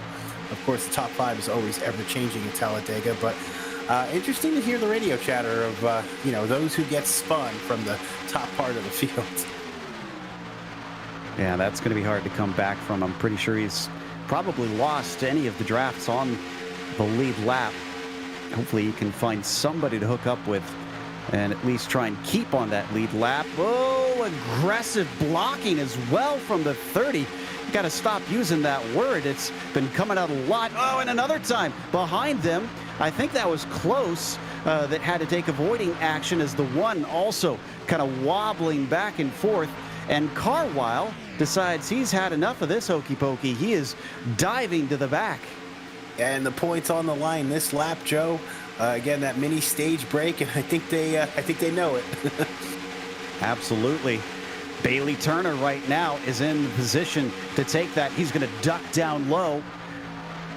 Of course, the top 5 is always ever changing in Talladega, but interesting to hear the radio chatter of those who get spun from the top part of the field. Yeah, that's going to be hard to come back from. I'm pretty sure he's probably lost any of the drafts on the lead lap. Hopefully he can find somebody to hook up with and at least try and keep on that lead lap. Oh, aggressive blocking as well from the 30. You got to stop using that word. It's been coming out a lot. Oh, and another time behind them. I think that was close that had to take avoiding action as the 1 also kind of wobbling back and forth. And Carwile decides he's had enough of this hokey pokey. He is diving to the back. And the points on the line this lap, Joe. Again, that mini stage break, and I think they know it. Absolutely. Bailey Turner right now is in the position to take that. He's going to duck down low.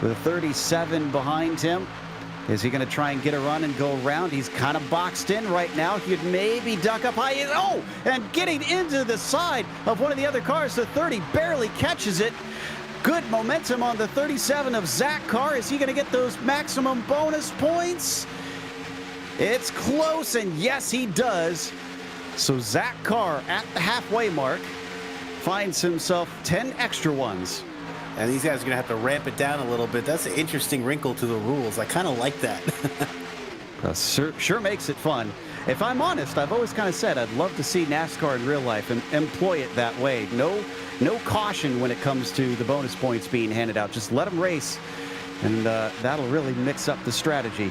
The 37 behind him. Is he going to try and get a run and go around? He's kind of boxed in right now. He could maybe duck up high. Oh, and getting into the side of one of the other cars. The 30 barely catches it. Good momentum on the 37 of Zach Carr. Is he going to get those maximum bonus points? It's close, and yes, he does. So Zach Carr at the halfway mark finds himself 10 extra ones. And these guys are going to have to ramp it down a little bit. That's an interesting wrinkle to the rules. I kind of like that. Sure makes it fun. If I'm honest, I've always kind of said I'd love to see NASCAR in real life and employ it that way. No caution when it comes to the bonus points being handed out. Just let them race, and that'll really mix up the strategy.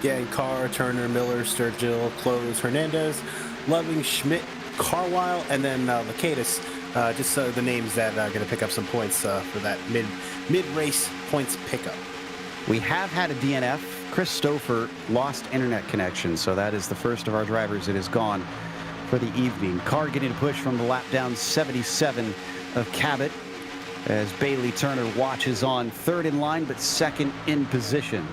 Yeah, and Carr, Turner, Miller, Sturgill, Close, Hernandez, Loving, Schmidt, Carlisle, and then Lakatos. Just the names that are going to pick up some points for that mid-race points pickup. We have had a DNF. Chris Stouffer lost internet connection, so that is the first of our drivers that is gone for the evening. Carr getting a push from the lap down 77 of Cabot as Bailey Turner watches on, third in line but second in position.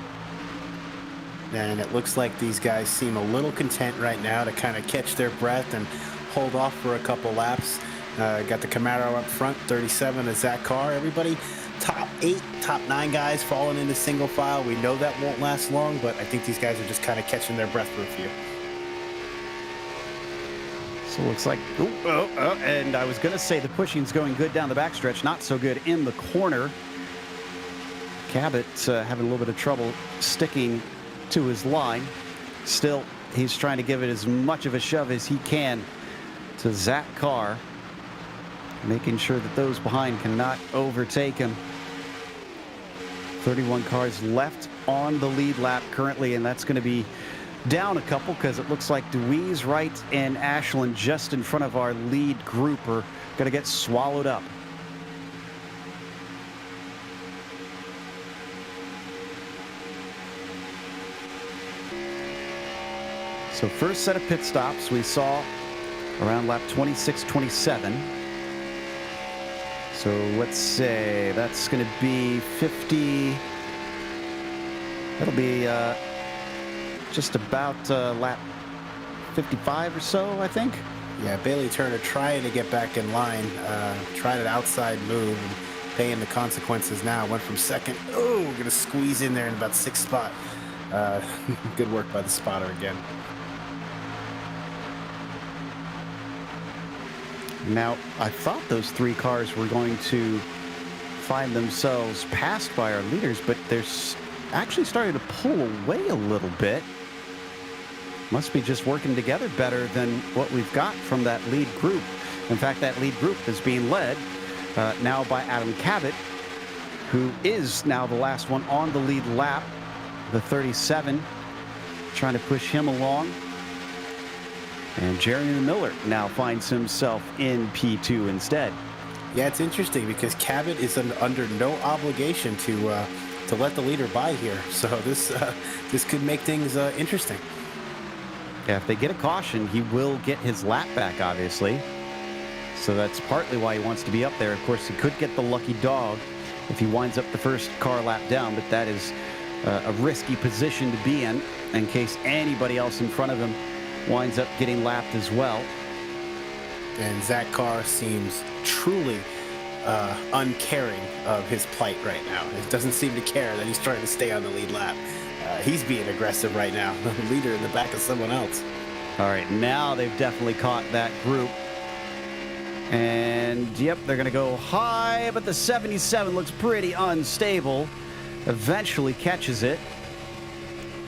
And it looks like these guys seem a little content right now to kind of catch their breath and hold off for a couple laps. Got the Camaro up front, 37 is Zach Carr. Everybody top 8, top 9 guys falling into single file. We know that won't last long, but I think these guys are just kind of catching their breath for a few. So it looks like, and I was going to say the pushing's going good down the backstretch, not so good in the corner. Cabot's having a little bit of trouble sticking to his line. Still, he's trying to give it as much of a shove as he can to Zach Carr, making sure that those behind cannot overtake him. 31 cars left on the lead lap currently, and that's going to be down a couple because it looks like DeWeese, Wright, and Ashland just in front of our lead group are going to get swallowed up. So first set of pit stops we saw around lap 26, 27. So let's say that's going to be 50. That'll be just about lap 55 or so, I think. Yeah, Bailey Turner trying to get back in line, tried an outside move, and paying the consequences now. Went from second. Oh, we're going to squeeze in there in about 6th spot. Good work by the spotter again. Now, I thought those 3 cars were going to find themselves passed by our leaders, but they're actually starting to pull away a little bit. Must be just working together better than what we've got from that lead group. In fact, that lead group is being led now by Adam Cabot, who is now the last one on the lead lap. The 37 trying to push him along. And Jeremy Miller now finds himself in P2 instead. Yeah, it's interesting because Cabot is under no obligation to let the leader by here. So this could make things interesting. Yeah, if they get a caution, he will get his lap back, obviously. So that's partly why he wants to be up there. Of course, he could get the lucky dog if he winds up the first car lap down, but that is a risky position to be in case anybody else in front of him winds up getting lapped as well. And Zach Carr seems truly uncaring of his plight right now. He doesn't seem to care that he's trying to stay on the lead lap. He's being aggressive right now, the leader in the back of someone else. All right, now they've definitely caught that group. And, yep, they're going to go high, but the 77 looks pretty unstable. Eventually catches it.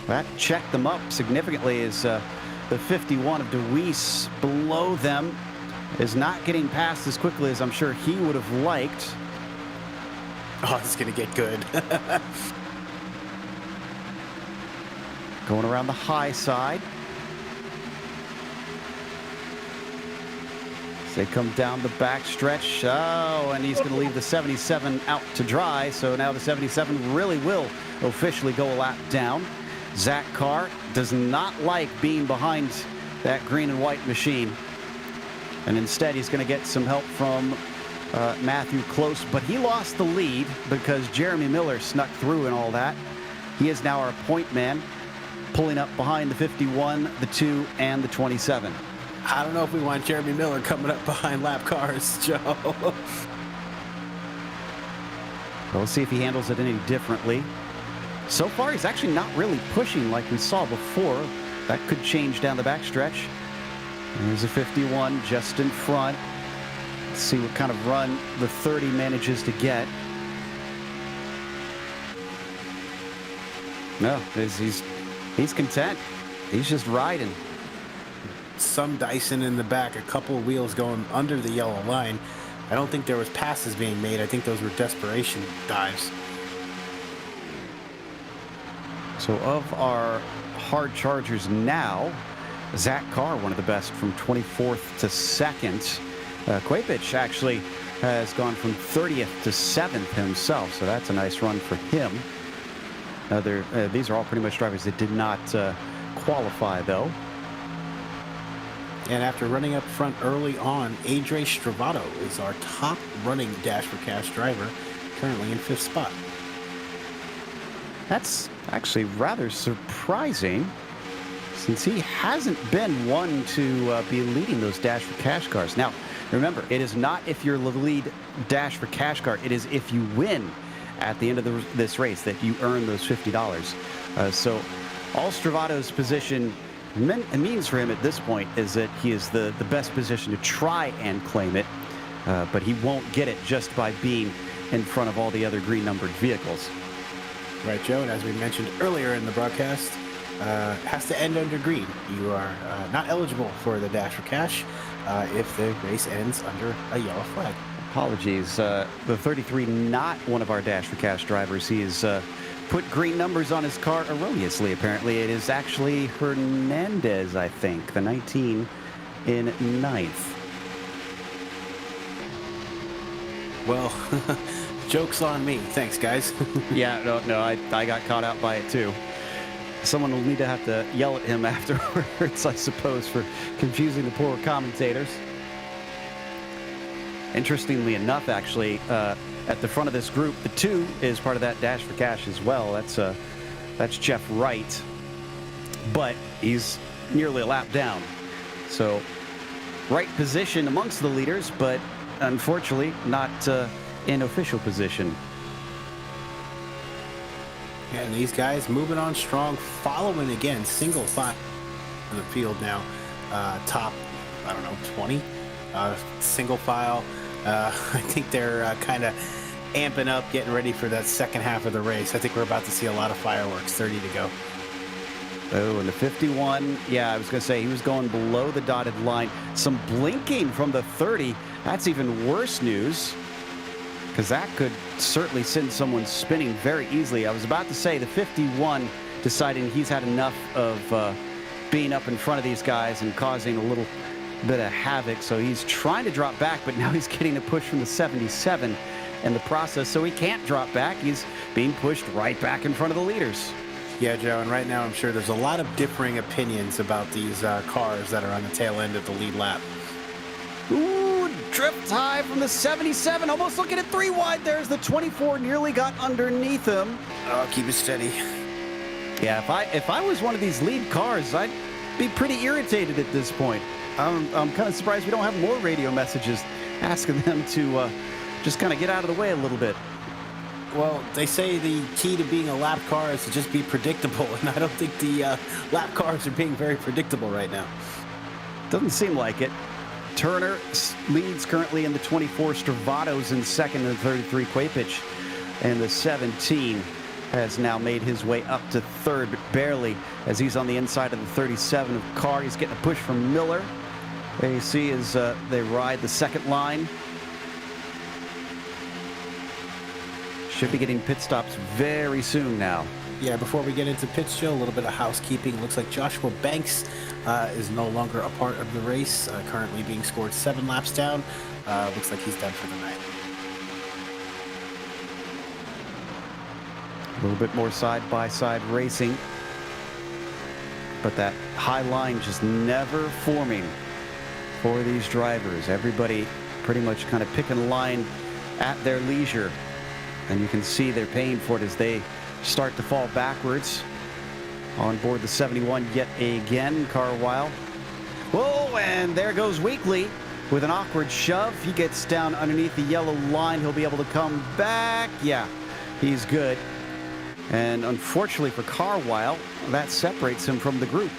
That checked them up significantly as the 51 of DeWeese below them is not getting past as quickly as I'm sure he would have liked. Oh, this is going to get good. Going around the high side. As they come down the back stretch. Oh, and he's going to leave the 77 out to dry. So now the 77 really will officially go a lap down. Zach Carr does not like being behind that green and white machine. And instead, he's going to get some help from Matthew Close. But he lost the lead because Jeremy Miller snuck through and all that. He is now our point man, pulling up behind the 51, the 2, and the 27. I don't know if we want Jeremy Miller coming up behind lap cars, Joe. Well, let's see if he handles it any differently. So far, he's actually not really pushing like we saw before. That could change down the backstretch. There's a 51 just in front. Let's see what kind of run the 30 manages to get. No, he's content. He's just riding. Some Dyson in the back, a couple of wheels going under the yellow line. I don't think there was passes being made. I think those were desperation dives. So of our hard chargers now, Zach Carr, one of the best, from 24th to 2nd. Quapich actually has gone from 30th to 7th himself, so that's a nice run for him. These are all pretty much drivers that did not qualify, though. And after running up front early on, Adre Stravato is our top running Dash for Cash driver, currently in 5th spot. That's actually rather surprising, since he hasn't been one to be leading those Dash for Cash cars. Now, remember, it is not if you're the lead Dash for Cash car. It is if you win at the end of this race that you earn those $50. So all Stravato's position means for him at this point is that he is the best position to try and claim it, but he won't get it just by being in front of all the other green numbered vehicles. Right, Joe, and as we mentioned earlier in the broadcast, has to end under green. You are not eligible for the Dash for Cash if the race ends under a yellow flag. Apologies. The 33, not one of our Dash for Cash drivers. He has put green numbers on his car erroneously, apparently. It is actually Hernandez, I think, the 19 in 9th. Well, joke's on me. Thanks, guys. Yeah, no, I got caught out by it, too. Someone will need to have to yell at him afterwards, I suppose, for confusing the poor commentators. Interestingly enough, actually, at the front of this group, the 2 is part of that Dash for Cash as well. That's Jeff Wright, but he's nearly a lap down. So, right position amongst the leaders, but unfortunately not in official position. Yeah, and these guys moving on strong, following again, single file in the field now. Top, 20, single file. I think they're kind of amping up, getting ready for that second half of the race. I think we're about to see a lot of fireworks. 30 to go. Oh, and the 51, yeah, I was going to say he was going below the dotted line. Some blinking from the 30. That's even worse news, because that could certainly send someone spinning very easily. I was about to say the 51 deciding he's had enough of being up in front of these guys and causing a little bit of havoc, so he's trying to drop back, but now he's getting a push from the 77 in the process, so he can't drop back. He's being pushed right back in front of the leaders. Yeah, Joe, and right now I'm sure there's a lot of differing opinions about these cars that are on the tail end of the lead lap. Ooh, drift high from the 77, almost looking at 3 wide. There's the 24, nearly got underneath him. Oh, keep it steady. Yeah, if I was one of these lead cars, I'd be pretty irritated at this point. I'm kind of surprised we don't have more radio messages asking them to just kind of get out of the way a little bit. Well, they say the key to being a lap car is to just be predictable, and I don't think the lap cars are being very predictable right now. Doesn't seem like it. Turner leads currently in the 24. Stravato's in second, and the 33 Quapich. And the 17 has now made his way up to third, but barely, as he's on the inside of the 37 car. He's getting a push from Miller. There you see as they ride the second line. Should be getting pit stops very soon now. Yeah, before we get into pits, Joe, a little bit of housekeeping. Looks like Joshua Banks is no longer a part of the race, currently being scored 7 laps down. Looks like he's done for the night. A little bit more side-by-side racing, but that high line just never forming for these drivers. Everybody pretty much kind of picking a line at their leisure, and you can see they're paying for it as they start to fall backwards. On board the 71 yet again, Carwile. Whoa, and there goes Weekly with an awkward shove. He gets down underneath the yellow line. He'll be able to come back. Yeah, he's good. And unfortunately for Carwile, that separates him from the group.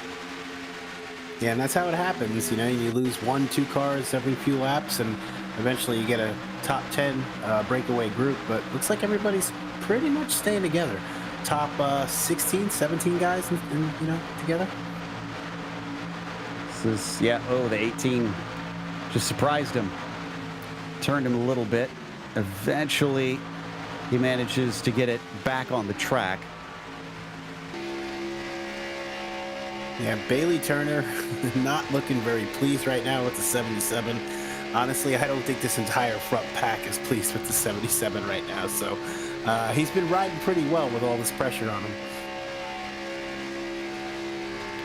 Yeah, and that's how it happens. You know, you lose 1-2 cars every few laps, and Eventually you get a top 10 breakaway group, but looks like everybody's pretty much staying together. Top 16, 17 guys together. This is, yeah, oh, the 18 just surprised him. Turned him a little bit. Eventually, he manages to get it back on the track. Yeah, Bailey Turner not looking very pleased right now with the 77. Honestly, I don't think this entire front pack is pleased with the 77 right now. So he's been riding pretty well with all this pressure on him.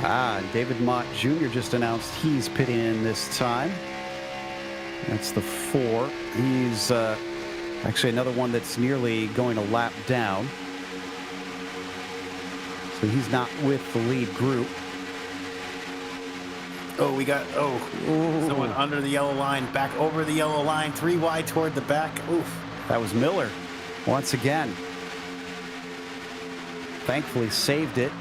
And David Mott Jr. just announced he's pitting in this time. That's the 4. He's actually another one that's nearly going a lap down. So he's not with the lead group. Oh, we got, someone under the yellow line, back over the yellow line, 3 wide toward the back. Oof. That was Miller once again. Thankfully saved it.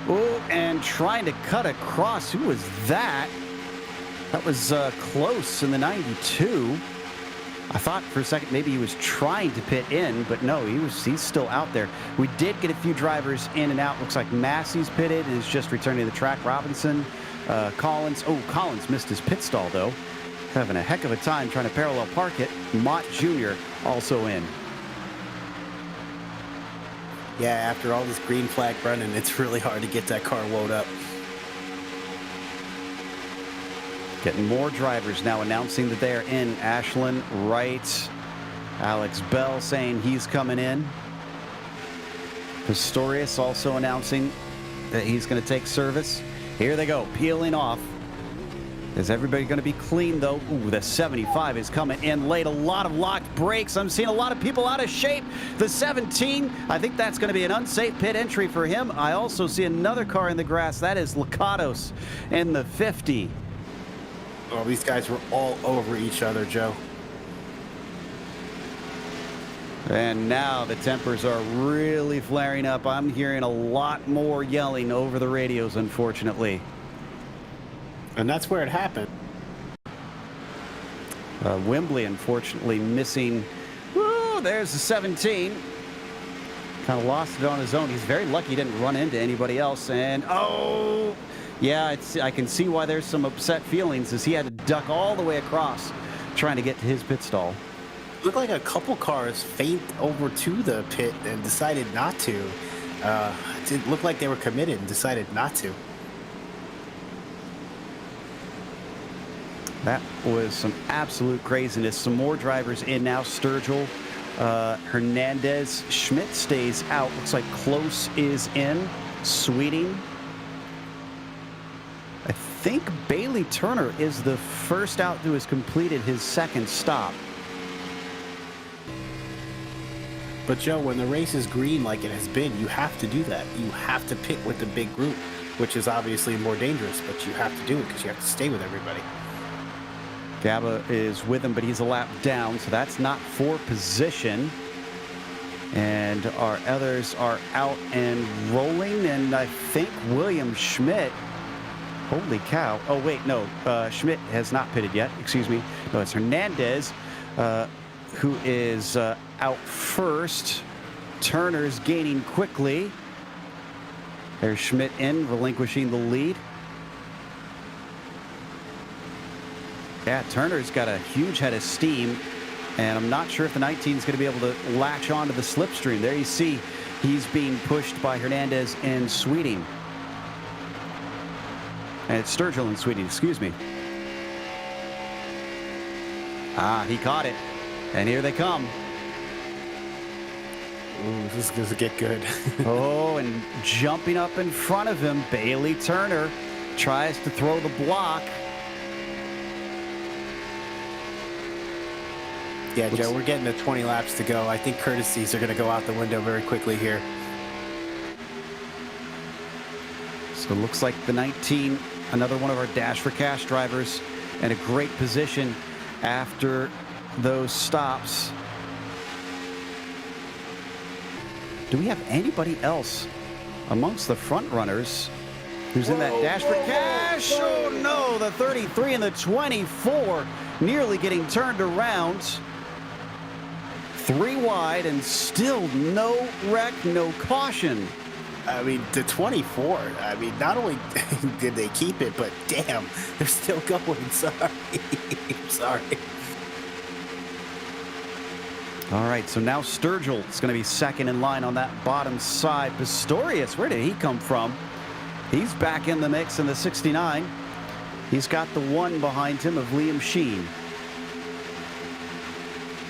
Oh, and trying to cut across. Who was that? That was close in the 92. I thought for a second maybe he was trying to pit in, but no, he's still out there. We did get a few drivers in and out. Looks like Massey's pitted and is just returning to the track. Robinson, Collins. Oh, Collins missed his pit stall, though. Having a heck of a time trying to parallel park it. Mott Jr. also in. Yeah, after all this green flag running, it's really hard to get that car wound up. Getting more drivers now announcing that they're in. Ashland, Wright, Alex Bell saying he's coming in. Pistorius also announcing that he's going to take service. Here they go, peeling off. Is everybody going to be clean, though? Ooh, the 75 is coming in late. A lot of locked brakes. I'm seeing a lot of people out of shape. The 17, I think that's going to be an unsafe pit entry for him. I also see another car in the grass. That is Lakatos in the 50. Oh, these guys were all over each other, Joe. And now the tempers are really flaring up. I'm hearing a lot more yelling over the radios, unfortunately. And that's where it happened. Wembley, unfortunately, missing. Woo, there's the 17. Kind of lost it on his own. He's very lucky he didn't run into anybody else. And, oh, yeah, I can see why there's some upset feelings, as he had to duck all the way across trying to get to his pit stall. Looked like a couple cars feint over to the pit and decided not to. It didn't look like they were committed and decided not to. That was some absolute craziness. Some more drivers in now. Sturgill, Hernandez. Schmidt stays out. Looks like Close is in. Sweeting. I think Bailey Turner is the first out who has completed his second stop. But Joe, when the race is green like it has been, you have to do that. You have to pit with the big group, which is obviously more dangerous, but you have to do it because you have to stay with everybody. Gaba is with him, but he's a lap down, so that's not for position. And our others are out and rolling, and I think William Schmidt, holy cow. Oh, wait, no, Schmidt has not pitted yet. Excuse me. No, it's Hernandez, who is out first. Turner's gaining quickly. There's Schmidt in, relinquishing the lead. Yeah, Turner's got a huge head of steam, and I'm not sure if the 19 is going to be able to latch onto the slipstream. There you see he's being pushed by Hernandez and Sweeting. And it's Sturgill and Sweeting, excuse me. Ah, he caught it. And here they come. Ooh, this is going to get good. Oh, and jumping up in front of him, Bailey Turner tries to throw the block. Yeah, Joe, we're getting to 20 laps to go. I think courtesies are going to go out the window very quickly here. So it looks like the 19, another one of our Dash for Cash drivers, in a great position after those stops. Do we have anybody else amongst the front runners who's in that Dash for Cash? Oh no, the 33 and the 24 nearly getting turned around. 3 wide and still no wreck, no caution. I mean, the 24, I mean, not only did they keep it, but damn, they're still going. Sorry. Sorry. All right, so now Sturgill is going to be second in line on that bottom side. Pistorius, where did he come from? He's back in the mix in the 69. He's got the 1 behind him of Liam Sheen.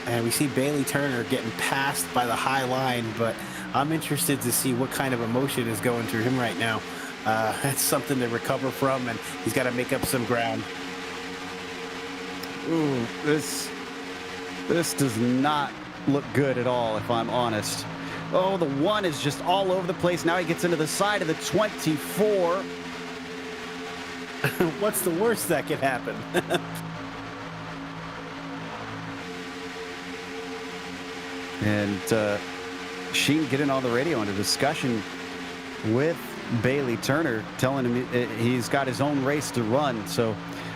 And we see Bailey Turner getting passed by the high line, but I'm interested to see what kind of emotion is going through him right now. That's something to recover from, and he's got to make up some ground. Ooh, this does not look good at all, if I'm honest. Oh, the 1 is just all over the place. Now he gets into the side of the 24. What's the worst that could happen? And Sheen getting on the radio in a discussion with Bailey Turner, telling him he's got his own race to run. So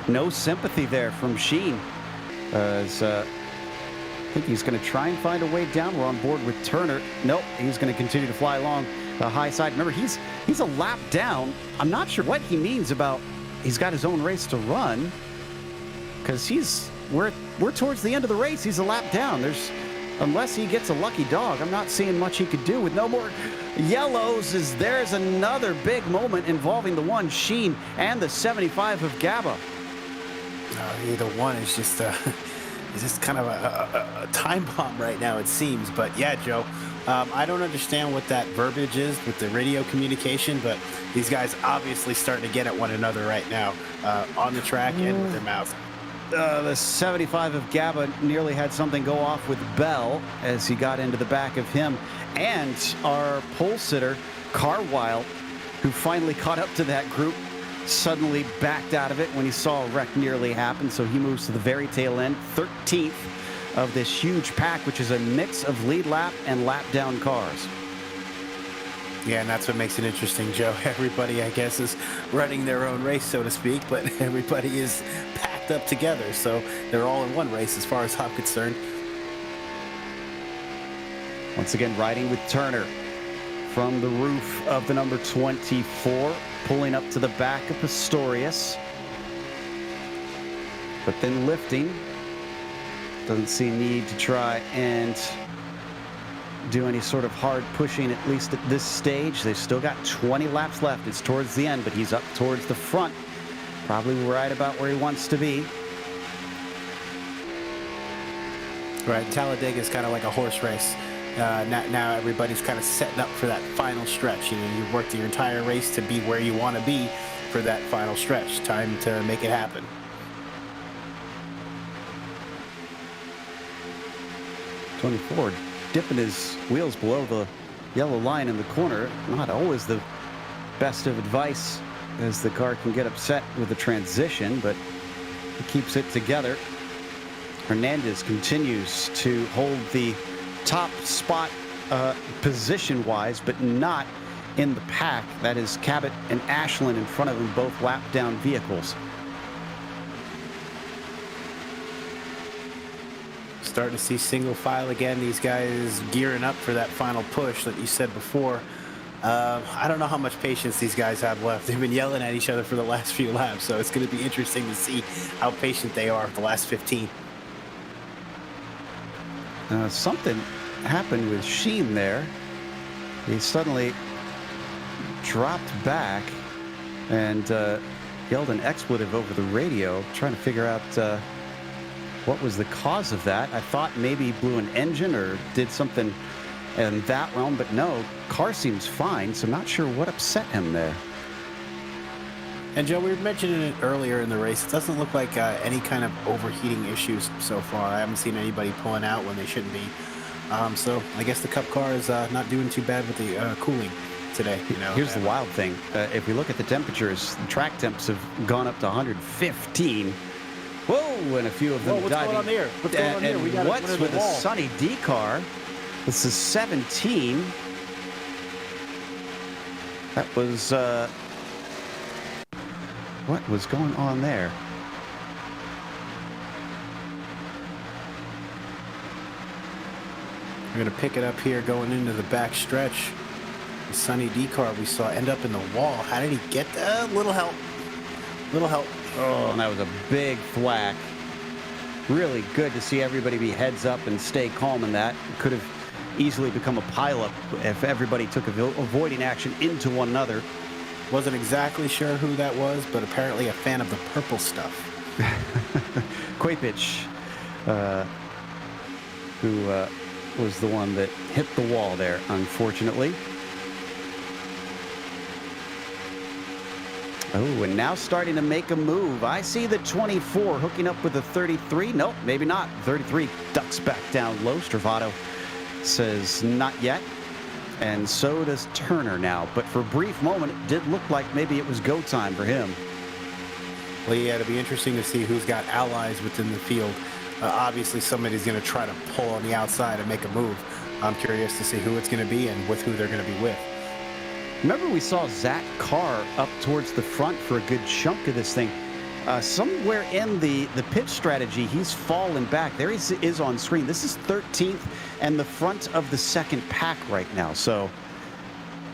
no sympathy there from Sheen. As I think he's going to try and find a way down. We're on board with Turner. Nope, he's going to continue to fly along the high side. Remember, he's a lap down. I'm not sure what he means about he's got his own race to run, because we're towards the end of the race. He's a lap down. Unless he gets a lucky dog, I'm not seeing much he could do with no more yellows. There's another big moment involving the 1 Sheen and the 75 of Gaba. Either one is just kind of a time bomb right now, it seems. But yeah, Joe, I don't understand what that verbiage is with the radio communication, but these guys obviously starting to get at one another right now on the track and with their mouth. The 75 of Gaba nearly had something go off with Bell as he got into the back of him. And our pole sitter, Carwile, who finally caught up to that group, suddenly backed out of it when he saw a wreck nearly happen. So he moves to the very tail end, 13th of this huge pack, which is a mix of lead lap and lap down cars. Yeah, and that's what makes it interesting, Joe. Everybody, I guess, is running their own race, so to speak, but everybody is packed up together, so they're all in one race as far as I'm concerned. Once again, riding with Turner from the roof of the number 24, pulling up to the back of Pistorius, but then lifting. Doesn't see a need to try and do any sort of hard pushing, at least at this stage. They've still got 20 laps left. It's towards the end, but he's up towards the front. Probably right about where he wants to be. Right, Talladega is kind of like a horse race. Now everybody's kind of setting up for that final stretch. You know, you worked your entire race to be where you want to be for that final stretch. Time to make it happen. Ford dipping his wheels below the yellow line in the corner. Not always the best of advice, as the car can get upset with the transition, but he keeps it together. Hernandez continues to hold the top spot position-wise, but not in the pack. That is Cabot and Ashland in front of him, both lap-down vehicles. Starting to see single file again. These guys gearing up for that final push that you said before. I don't know how much patience these guys have left. They've been yelling at each other for the last few laps, so it's going to be interesting to see how patient they are for the last 15. Something happened with Sheen there. He suddenly dropped back and yelled an expletive over the radio, trying to figure out what was the cause of that. I thought maybe he blew an engine or did something in that realm, but no, car seems fine, so I'm not sure what upset him there. And Joe, we were mentioning it earlier in the race. It doesn't look like any kind of overheating issues so far. I haven't seen anybody pulling out when they shouldn't be. So I guess the Cup car is not doing too bad with the cooling today. You know, here's the wild thing. If we look at the temperatures, the track temps have gone up to 115. Whoa, and a few of them what's diving. Going on here? What's going on here? We got what's with the Sunny D car? This is 17. That was what was going on there? We're going to pick it up here going into the back stretch. The Sunny D car we saw end up in the wall. How did he get that? Little help. Little help. Oh, and that was a big thwack. Really good to see everybody be heads up and stay calm in that. It could have easily become a pileup if everybody took avoiding action into one another. Wasn't exactly sure who that was, but apparently a fan of the purple stuff. Quapich, who was the one that hit the wall there, unfortunately. Oh, and now starting to make a move. I see the 24 hooking up with the 33. Nope, maybe not. 33 ducks back down low. Stravato says not yet. And so does Turner now. But for a brief moment, it did look like maybe it was go time for him. Well, yeah, it'll be interesting to see who's got allies within the field. Obviously, somebody's going to try to pull on the outside and make a move. I'm curious to see who it's going to be and with who they're going to be with. Remember, we saw Zach Carr up towards the front for a good chunk of this thing. Somewhere in the pitch strategy, he's fallen back. There he is on screen. This is 13th and the front of the second pack right now. So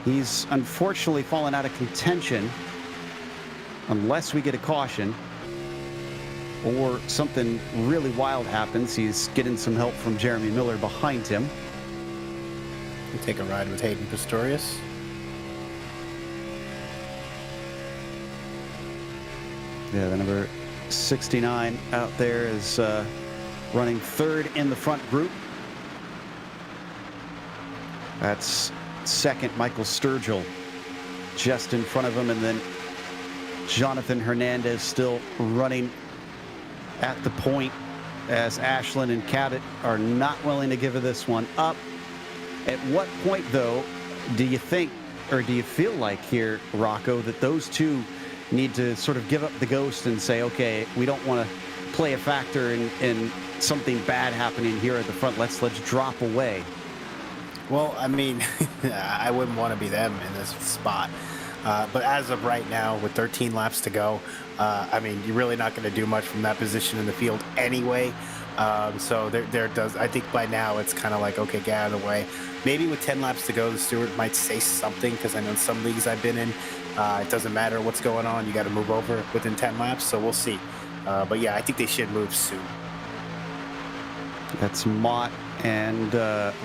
he's unfortunately fallen out of contention unless we get a caution or something really wild happens. He's getting some help from Jeremy Miller behind him. We'll take a ride with Hayden Pistorius. Yeah, the number 69 out there is running third in the front group. That's second, Michael Sturgill, just in front of him, and then Jonathan Hernandez still running at the point as Ashland and Cabot are not willing to give this one up. At what point, though, do you think, or do you feel like here, Rocco, that those two need to sort of give up the ghost and say, okay, we don't want to play a factor in something bad happening here at the front. Let's drop away. Well, I mean, I wouldn't want to be them in this spot. But as of right now, with 13 laps to go, I mean, you're really not going to do much from that position in the field anyway. So there does, I think by now it's kind of like, okay, get out of the way. Maybe with 10 laps to go, the steward might say something, because I know in some leagues I've been in, it doesn't matter what's going on. You got to move over within 10 laps. So we'll see. But yeah, I think they should move soon. That's Mott and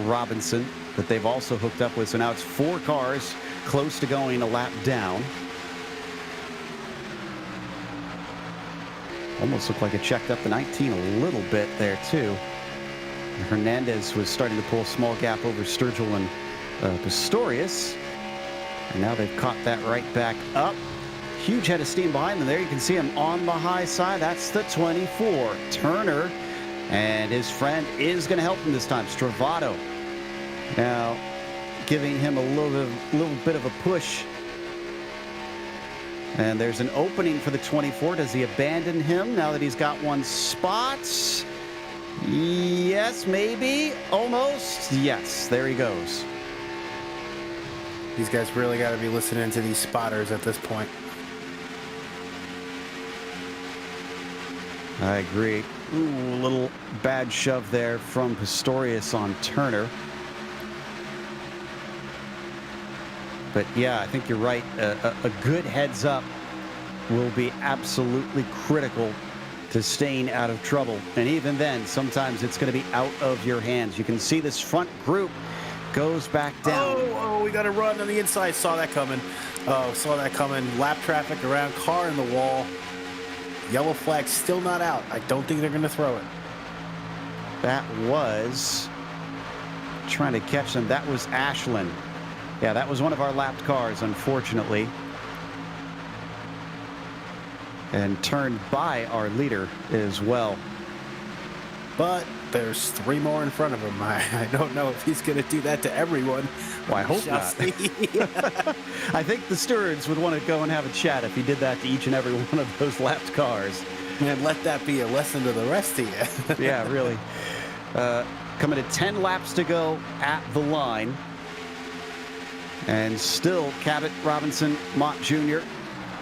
Robinson that they've also hooked up with. So now it's 4 cars close to going a lap down. Almost looked like it checked up the 19 a little bit there too. Hernandez was starting to pull a small gap over Sturgill and Pistorius. And now they've caught that right back up. Huge head of steam behind them there. You can see him on the high side. That's the 24. Turner and his friend is going to help him this time. Stravato now giving him a little bit of a push. And there's an opening for the 24. Does he abandon him now that he's got one spot? Yes, maybe. Almost. Yes, there he goes. These guys really got to be listening to these spotters at this point. I agree. Ooh, a little bad shove there from Pistorius on Turner. But yeah, I think you're right. A good heads up will be absolutely critical to staying out of trouble. And even then, sometimes it's going to be out of your hands. You can see this front group goes back down. Oh, we got to run on the inside. Saw that coming. Oh, saw that coming. Lap traffic around, car in the wall. Yellow flag still not out. I don't think they're going to throw it. That was trying to catch them. That was Ashland. Yeah, that was one of our lapped cars, unfortunately. And turned by our leader as well. But there's 3 more in front of him. I don't know if he's going to do that to everyone. Well, I hope not. I think the stewards would want to go and have a chat if he did that to each and every one of those lapped cars. And let that be a lesson to the rest of you. Yeah, really. Coming to 10 laps to go at the line. And still Cabot, Robinson, Mott Jr.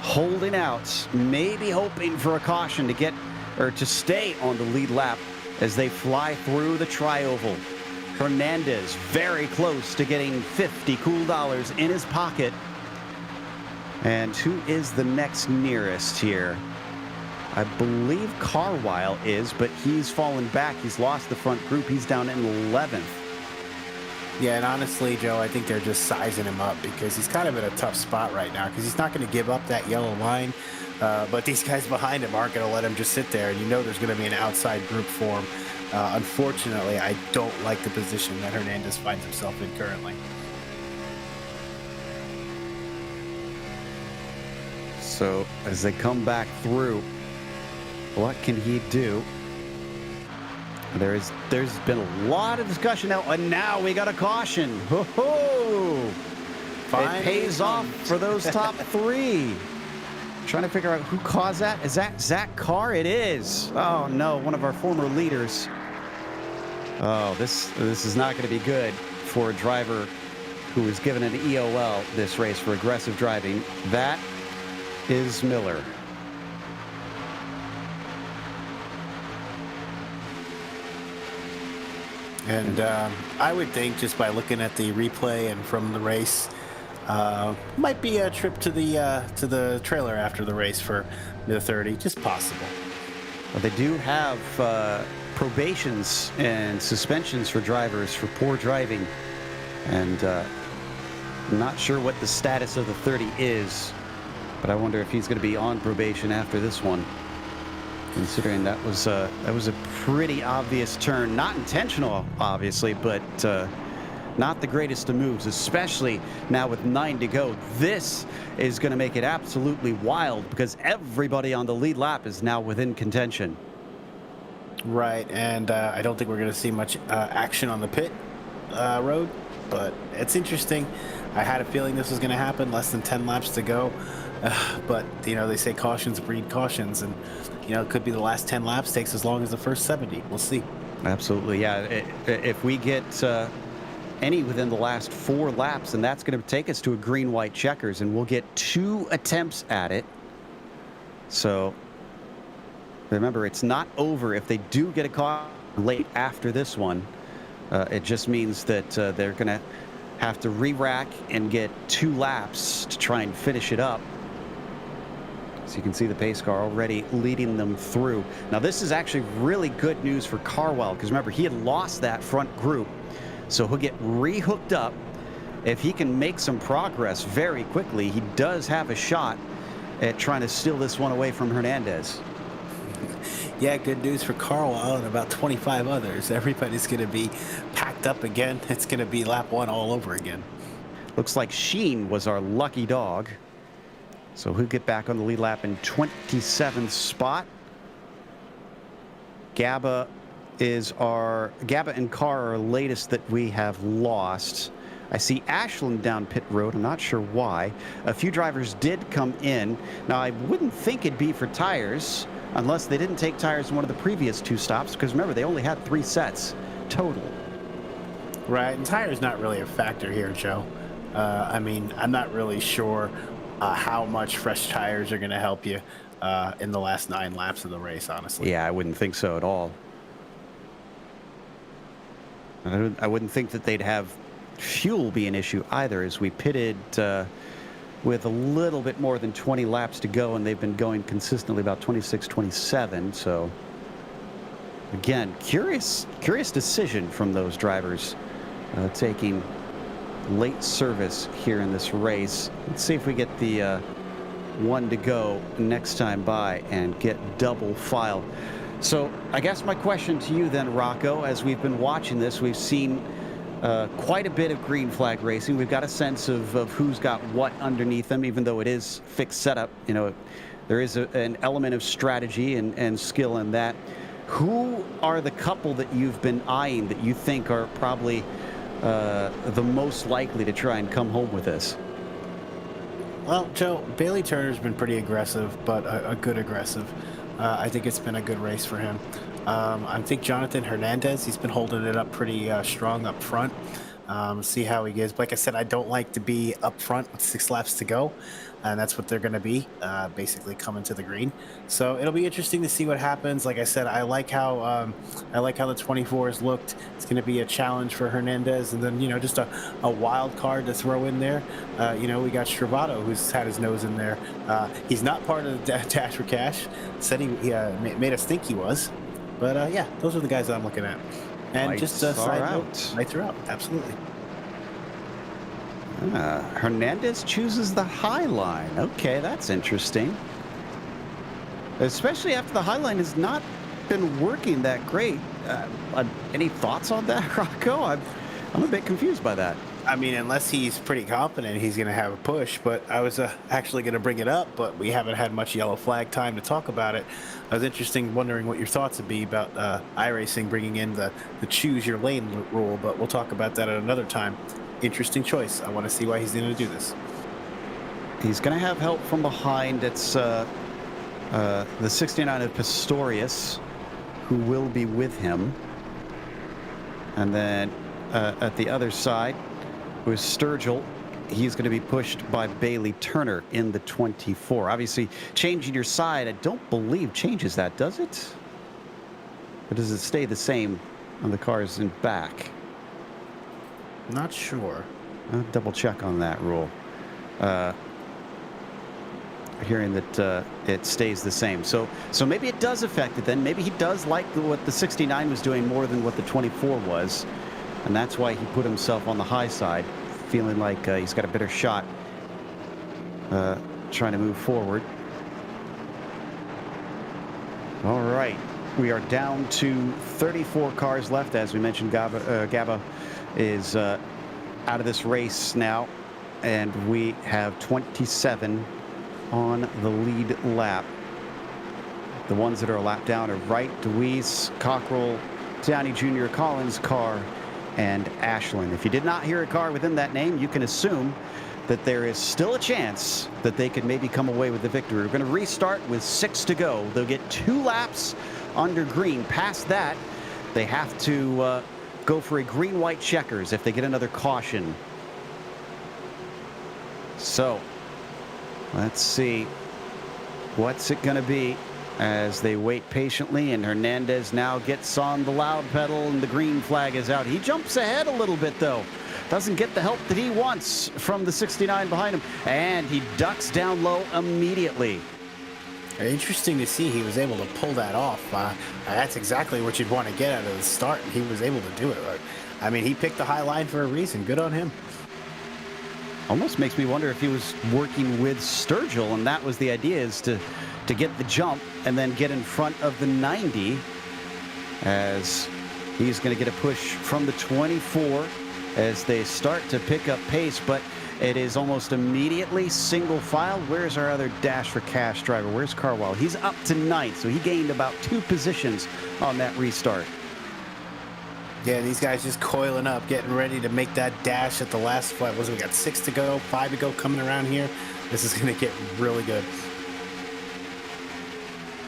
holding out, maybe hoping for a caution to get or to stay on the lead lap as they fly through the tri-oval. Hernandez very close to getting 50 cool dollars in his pocket. And who is the next nearest here? I believe Carwile is, but he's fallen back. He's lost the front group. He's down in 11th. Yeah, and honestly, Joe, I think they're just sizing him up because he's kind of in a tough spot right now because he's not going to give up that yellow line. But these guys behind him aren't going to let him just sit there. And you know there's going to be an outside group for him. Unfortunately, I don't like the position that Hernandez finds himself in currently. So as they come back through, what can he do? There's been a lot of discussion now, and now we got a caution. Ho-ho! It pays off for those top three. Trying to figure out who caused that. Is that Zach Carr? It is. Oh no, one of our former leaders. Oh, this is not going to be good for a driver who was given an EOL this race for aggressive driving. That is Miller. And I would think just by looking at the replay and from the race, might be a trip to the trailer after the race for the 30, just possible. Well, they do have probations and suspensions for drivers for poor driving, and I'm not sure what the status of the 30 is, but I wonder if he's going to be on probation after this one, considering that was a pretty obvious turn, not intentional, obviously, but not the greatest of moves, especially now with 9 to go. This is going to make it absolutely wild because everybody on the lead lap is now within contention. Right, and I don't think we're going to see much action on the pit road, but it's interesting. I had a feeling this was going to happen, less than 10 laps to go, but, you know, they say cautions breed cautions, and, you know, it could be the last 10 laps takes as long as the first 70. We'll see. Absolutely, yeah. If we get any within the last 4 laps, and that's going to take us to a green-white checkers, and we'll get 2 attempts at it. So remember, it's not over if they do get a caution late after this one. It just means that they're going to have to re-rack and get 2 laps to try and finish it up. So you can see the pace car already leading them through. Now this is actually really good news for Carwell, because remember, he had lost that front group. So he'll get re-hooked up. If he can make some progress very quickly, he does have a shot at trying to steal this one away from Hernandez. Yeah, good news for Carwell and about 25 others. Everybody's going to be packed up again. It's going to be lap 1 all over again. Looks like Sheen was our lucky dog. So he'll get back on the lead lap in 27th spot. Gaba and Carr are our latest that we have lost. I see Ashland down pit road. I'm not sure why. A few drivers did come in. Now, I wouldn't think it'd be for tires unless they didn't take tires in one of the previous 2 stops, because remember, they only had 3 sets total. Right, and tires not really a factor here, Joe. I mean, I'm not really sure how much fresh tires are going to help you in the last 9 laps of the race, honestly. Yeah, I wouldn't think so at all. I wouldn't think that they'd have fuel be an issue either, as we pitted with a little bit more than 20 laps to go, and they've been going consistently about 26, 27. So again, curious decision from those drivers taking late service here in this race. Let's see if we get the 1 to go next time by and get double file. So I guess my question to you then, Rocco, as we've been watching this, we've seen quite a bit of green flag racing. We've got a sense of who's got what underneath them, even though it is fixed setup. You know, there is an element of strategy and skill in that. Who are the couple that you've been eyeing that you think are probably the most likely to try and come home with this? Well, Joe, Bailey Turner's been pretty aggressive, but a good aggressive. I think it's been a good race for him. I think Jonathan Hernandez, he's been holding it up pretty strong up front. See how he gets. Like I said, I don't like to be up front with 6 laps to go, and that's what they're going to be, basically coming to the green. So it'll be interesting to see what happens. Like I said, I like how the 24s looked. It's going to be a challenge for Hernandez, and then just a wild card to throw in there. We got Stravato, who's had his nose in there. He's not part of the Dash for Cash. Said he made us think he was, but yeah, those are the guys that I'm looking at. And Lights just a side are note, lights are out. Absolutely. Hernandez chooses the high line. Okay, that's interesting. Especially after the high line has not been working that great. Any thoughts on that, Rocco? I'm a bit confused by that. I mean, unless he's pretty confident he's going to have a push, but I was actually going to bring it up, but we haven't had much yellow flag time to talk about it. I was wondering what your thoughts would be about iRacing bringing in the choose your lane rule, but we'll talk about that at another time. Interesting choice. I want to see why he's going to do this. He's going to have help from behind. It's the 69 of Pistorius, who will be with him. And then at the other side, with Sturgill, he's going to be pushed by Bailey Turner in the 24. Obviously, changing your side, I don't believe changes that, does it? Or does it stay the same on the cars in back? Not sure. I'll double check on that rule. Hearing that it stays the same. So maybe it does affect it then. Maybe he does like what the 69 was doing more than what the 24 was. And that's why he put himself on the high side, feeling like he's got a better shot trying to move forward. All right. We are down to 34 cars left. As we mentioned, Gaba is out of this race now. And we have 27 on the lead lap. The ones that are a lap down are Wright, DeWeese, Cockrell, Downey Jr., Collins, Carr, and Ashland. If you did not hear a car within that name, you can assume that there is still a chance that they could maybe come away with the victory. We're going to restart with 6 to go. They'll get 2 laps under green. Past that, they have to go for a green-white checkers if they get another caution. So let's see what's it going to be as they wait patiently, and Hernandez now gets on the loud pedal and the green flag is out. He jumps ahead a little bit though. Doesn't get the help that he wants from the 69 behind him, and he ducks down low immediately. Interesting to see he was able to pull that off. That's exactly what you'd want to get out of the start, and he was able to do it. I mean, he picked the high line for a reason. Good on him. Almost makes me wonder if he was working with Sturgill, and that was the idea, is to get the jump and then get in front of the 90, as he's going to get a push from the 24 as they start to pick up pace, but it is almost immediately single file. Where's our other Dash for Cash driver? Where's Carwell? He's up to 9th, so he gained about 2 positions on that restart. Yeah, these guys just coiling up, getting ready to make that dash at the last flight. We got 6 to go, 5 to go coming around here. This is going to get really good.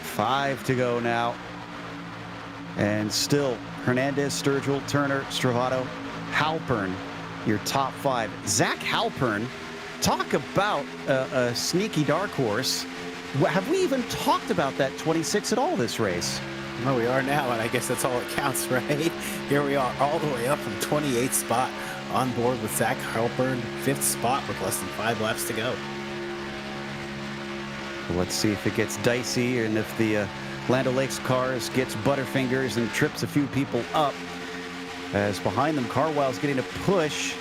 5 to go now. And still, Hernandez, Sturgill, Turner, Stravato, Halpern, your top 5. Zach Halpern, talk about a sneaky dark horse. Have we even talked about that 26 at all this race? Well, we are now, and I guess that's all that counts, right? Here we are, all the way up from 28th spot, on board with Zach Halpern, 5th spot with less than 5 laps to go. Let's see if it gets dicey, and if the Land O'Lakes cars gets butterfingers and trips a few people up. As behind them, Carwell's getting a push,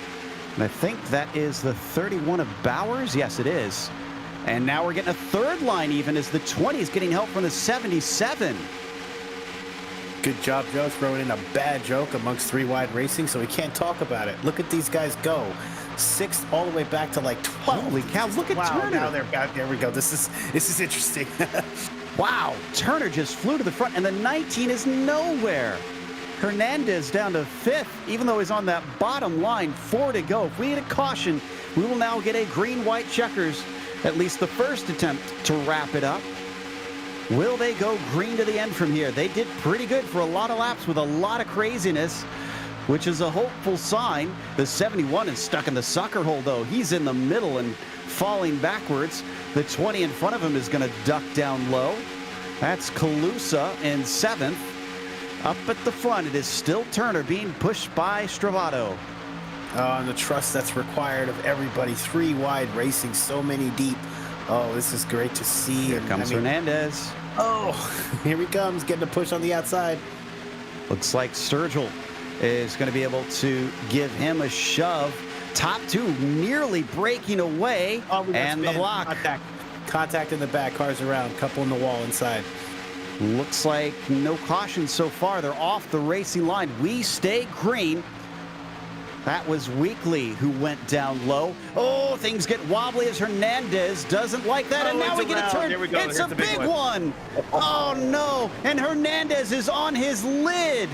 and I think that is the 31 of Bowers. Yes, it is. And now we're getting a third line even as the 20 is getting help from the 77. Good job, Joe, throwing in a bad joke amongst 3 Wide Racing, so we can't talk about it. Look at these guys go. 6th all the way back to like 12. Holy cow, look at Turner. Now they're back. There we go. This is interesting. Wow, Turner just flew to the front, and the 19 is nowhere. Hernandez down to 5th, even though he's on that bottom line. 4 to go. If we get a caution, we will now get a green-white checkers, at least the first attempt to wrap it up. Will they go green to the end from here? They did pretty good for a lot of laps with a lot of craziness. which is a hopeful sign. The 71 is stuck in the sucker hole, though. He's in the middle and falling backwards. The 20 in front of him is going to duck down low. That's Calusa in 7th. Up at the front, it is still Turner being pushed by Stravato. And the trust that's required of everybody. 3 wide, racing so many deep. Oh, this is great to see. Here comes Hernandez. Oh, here he comes, getting a push on the outside. Looks like Sturgill is going to be able to give him a shove. Top 2 nearly breaking away, and the block. Contact in the back, cars around, couple in the wall inside. Looks like no caution so far. They're off the racing line. We stay green. That was Weekly who went down low. Oh, things get wobbly as Hernandez doesn't like that. And now we get a turn. It's a big one. Oh, no. And Hernandez is on his lid.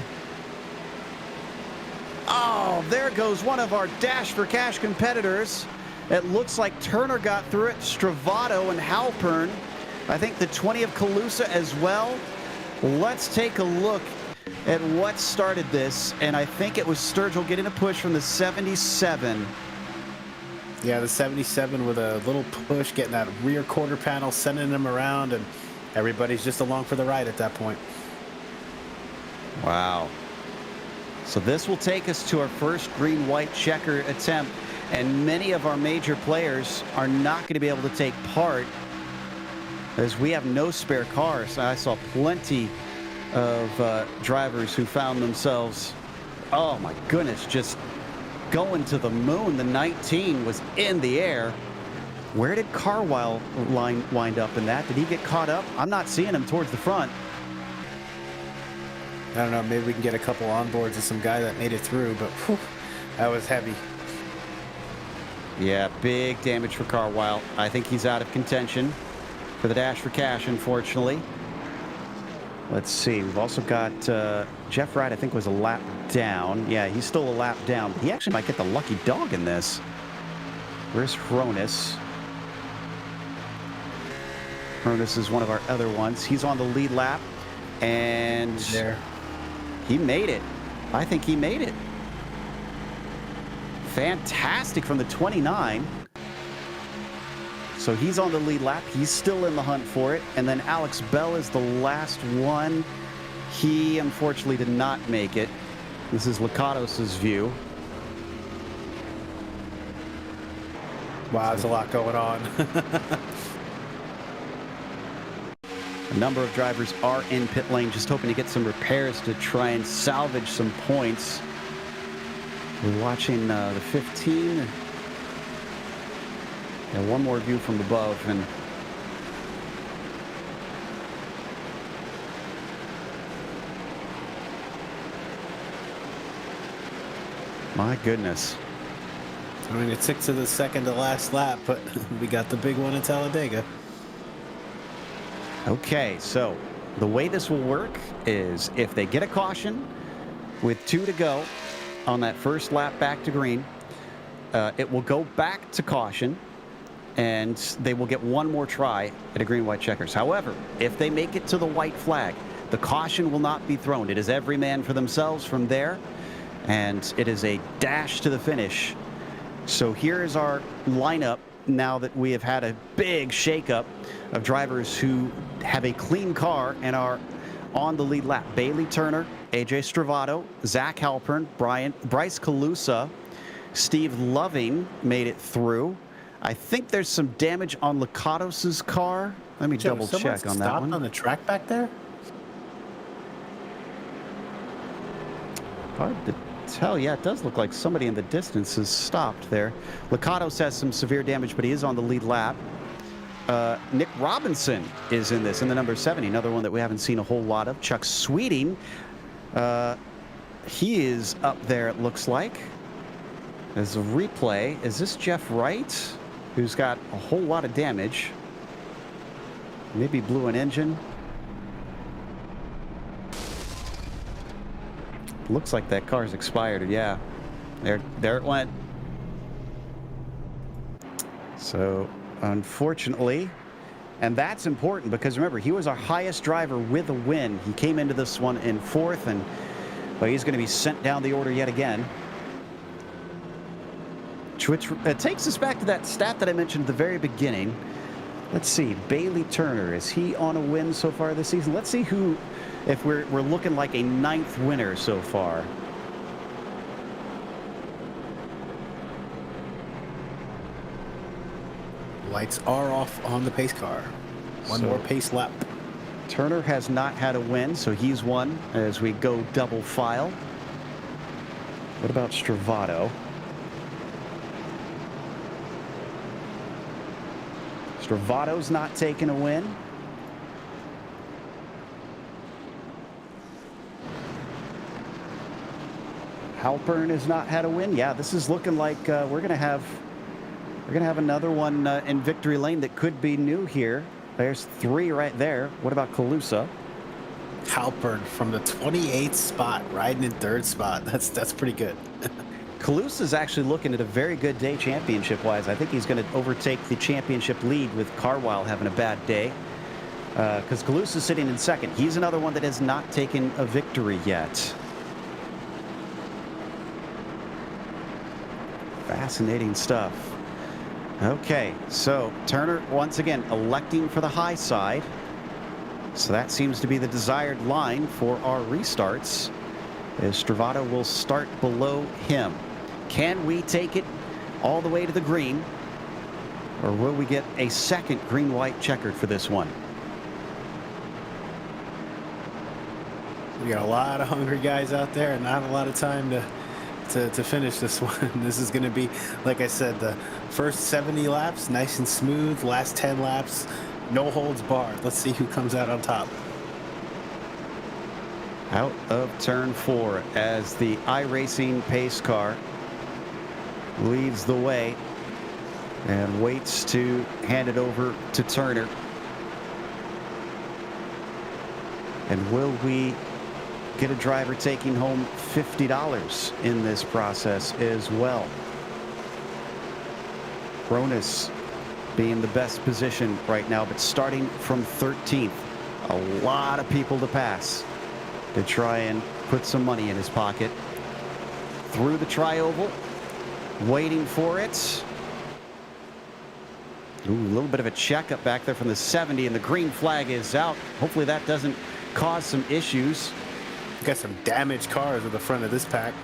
Oh, there goes one of our Dash for Cash competitors. It looks like Turner got through it. Stravato and Halpern. I think the 20 of Calusa as well. Let's take a look at what started this, and I think it was Sturgill getting a push from the 77. Yeah, the 77 with a little push, getting that rear quarter panel, sending them around, and everybody's just along for the ride at that point. Wow. So this will take us to our first green-white checker attempt, and many of our major players are not going to be able to take part as we have no spare cars. I saw plenty of drivers who found themselves, oh my goodness, just going to the moon. The 19 was in the air. Where did Carwile wind up in that? Did he get caught up? I'm not seeing him towards the front. I don't know, maybe we can get a couple onboards of some guy that made it through, but whew, that was heavy. Yeah, big damage for Carwile. I think he's out of contention for the Dash for Cash, unfortunately. Let's see. We've also got Jeff Wright, I think, was a lap down. Yeah, he's still a lap down. He actually might get the lucky dog in this. Where's Hronis? Hronis is one of our other ones. He's on the lead lap, and there. He made it. I think he made it. Fantastic from the 29. So he's on the lead lap. He's still in the hunt for it. And then Alex Bell is the last one. He unfortunately did not make it. This is Lakatos' view. Wow, there's a lot going on. A number of drivers are in pit lane, just hoping to get some repairs to try and salvage some points. We're watching the 15. Yeah, one more view from above, and my goodness. I mean, it took to the second to last lap, but we got the big one in Talladega. Okay, so the way this will work is if they get a caution with 2 to go on that first lap back to green, it will go back to caution, and they will get one more try at a green-white checkers. However, if they make it to the white flag, the caution will not be thrown. It is every man for themselves from there, and it is a dash to the finish. So here is our lineup now that we have had a big shakeup of drivers who have a clean car and are on the lead lap. Bailey Turner, AJ Stravato, Zach Halpern, Bryce Calusa, Steve Loving made it through. I think there's some damage on Lakatos' car. Let me double check on that one. On the track back there? Hard to tell. Yeah, it does look like somebody in the distance has stopped there. Lakatos has some severe damage, but he is on the lead lap. Nick Robinson is in this, in the number 70, another one that we haven't seen a whole lot of. Chuck Sweeting, he is up there, it looks like. There's a replay. Is this Jeff Wright, who's got a whole lot of damage? Maybe blew an engine. Looks like that car's expired. Yeah, there it went. So unfortunately, and that's important because remember, he was our highest driver with a win. He came into this one in 4th, and But he's going to be sent down the order yet again. Which takes us back to that stat that I mentioned at the very beginning. Let's see, Bailey Turner, is he on a win so far this season? Let's see who, if we're looking like a 9th winner so far. Lights are off on the pace car. One more pace lap. Turner has not had a win, so he's won as we go double file. What about Stravato? Stravato's not taking a win. Halpern has not had a win. Yeah, this is looking like we're gonna have another one in victory lane that could be new here. There's 3 right there. What about Kalusa? Halpern from the 28th spot, riding in 3rd spot. That's pretty good. Kalusa is actually looking at a very good day championship-wise. I think he's going to overtake the championship lead with Carwile having a bad day. Because Kalusa is sitting in 2nd. He's another one that has not taken a victory yet. Fascinating stuff. Okay, so Turner once again electing for the high side. So that seems to be the desired line for our restarts, as Stravato will start below him. Can we take it all the way to the green, or will we get a second green-white-checkered for this one? We got a lot of hungry guys out there and not a lot of time to finish this one. This is going to be, like I said, the first 70 laps, nice and smooth. Last 10 laps, no holds barred. Let's see who comes out on top. Out of turn 4 as the iRacing pace car leads the way and waits to hand it over to Turner. And will we get a driver taking home $50 in this process as well? Cronus being the best position right now, but starting from 13th. A lot of people to pass to try and put some money in his pocket. Through the tri-oval, waiting for it. Ooh, a little bit of a checkup back there from the 70, and the green flag is out. Hopefully that doesn't cause some issues. Got some damaged cars at the front of this pack.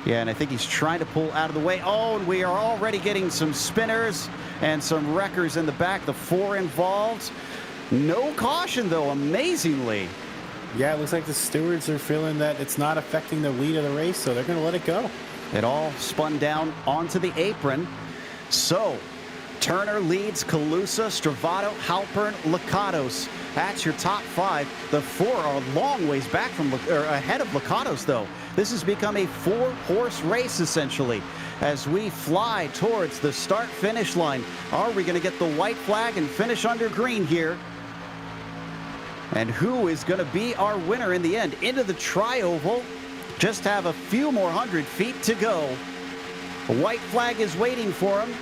Yeah, and I think he's trying to pull out of the way. Oh, and we are already getting some spinners and some wreckers in the back. The 4 involved. No caution, though, amazingly. Yeah, it looks like the stewards are feeling that it's not affecting the lead of the race, so they're going to let it go. It all spun down onto the apron. So, Turner leads Kalusa, Stravato, Halpern, Lakatos. That's your top 5. The 4 are a long ways back from, or ahead of Lakatos, though. This has become a 4-horse race, essentially, as we fly towards the start-finish line. Are we going to get the white flag and finish under green here? And who is going to be our winner in the end? Into the tri-oval. Just have a few more 100 feet to go. A white flag is waiting for him,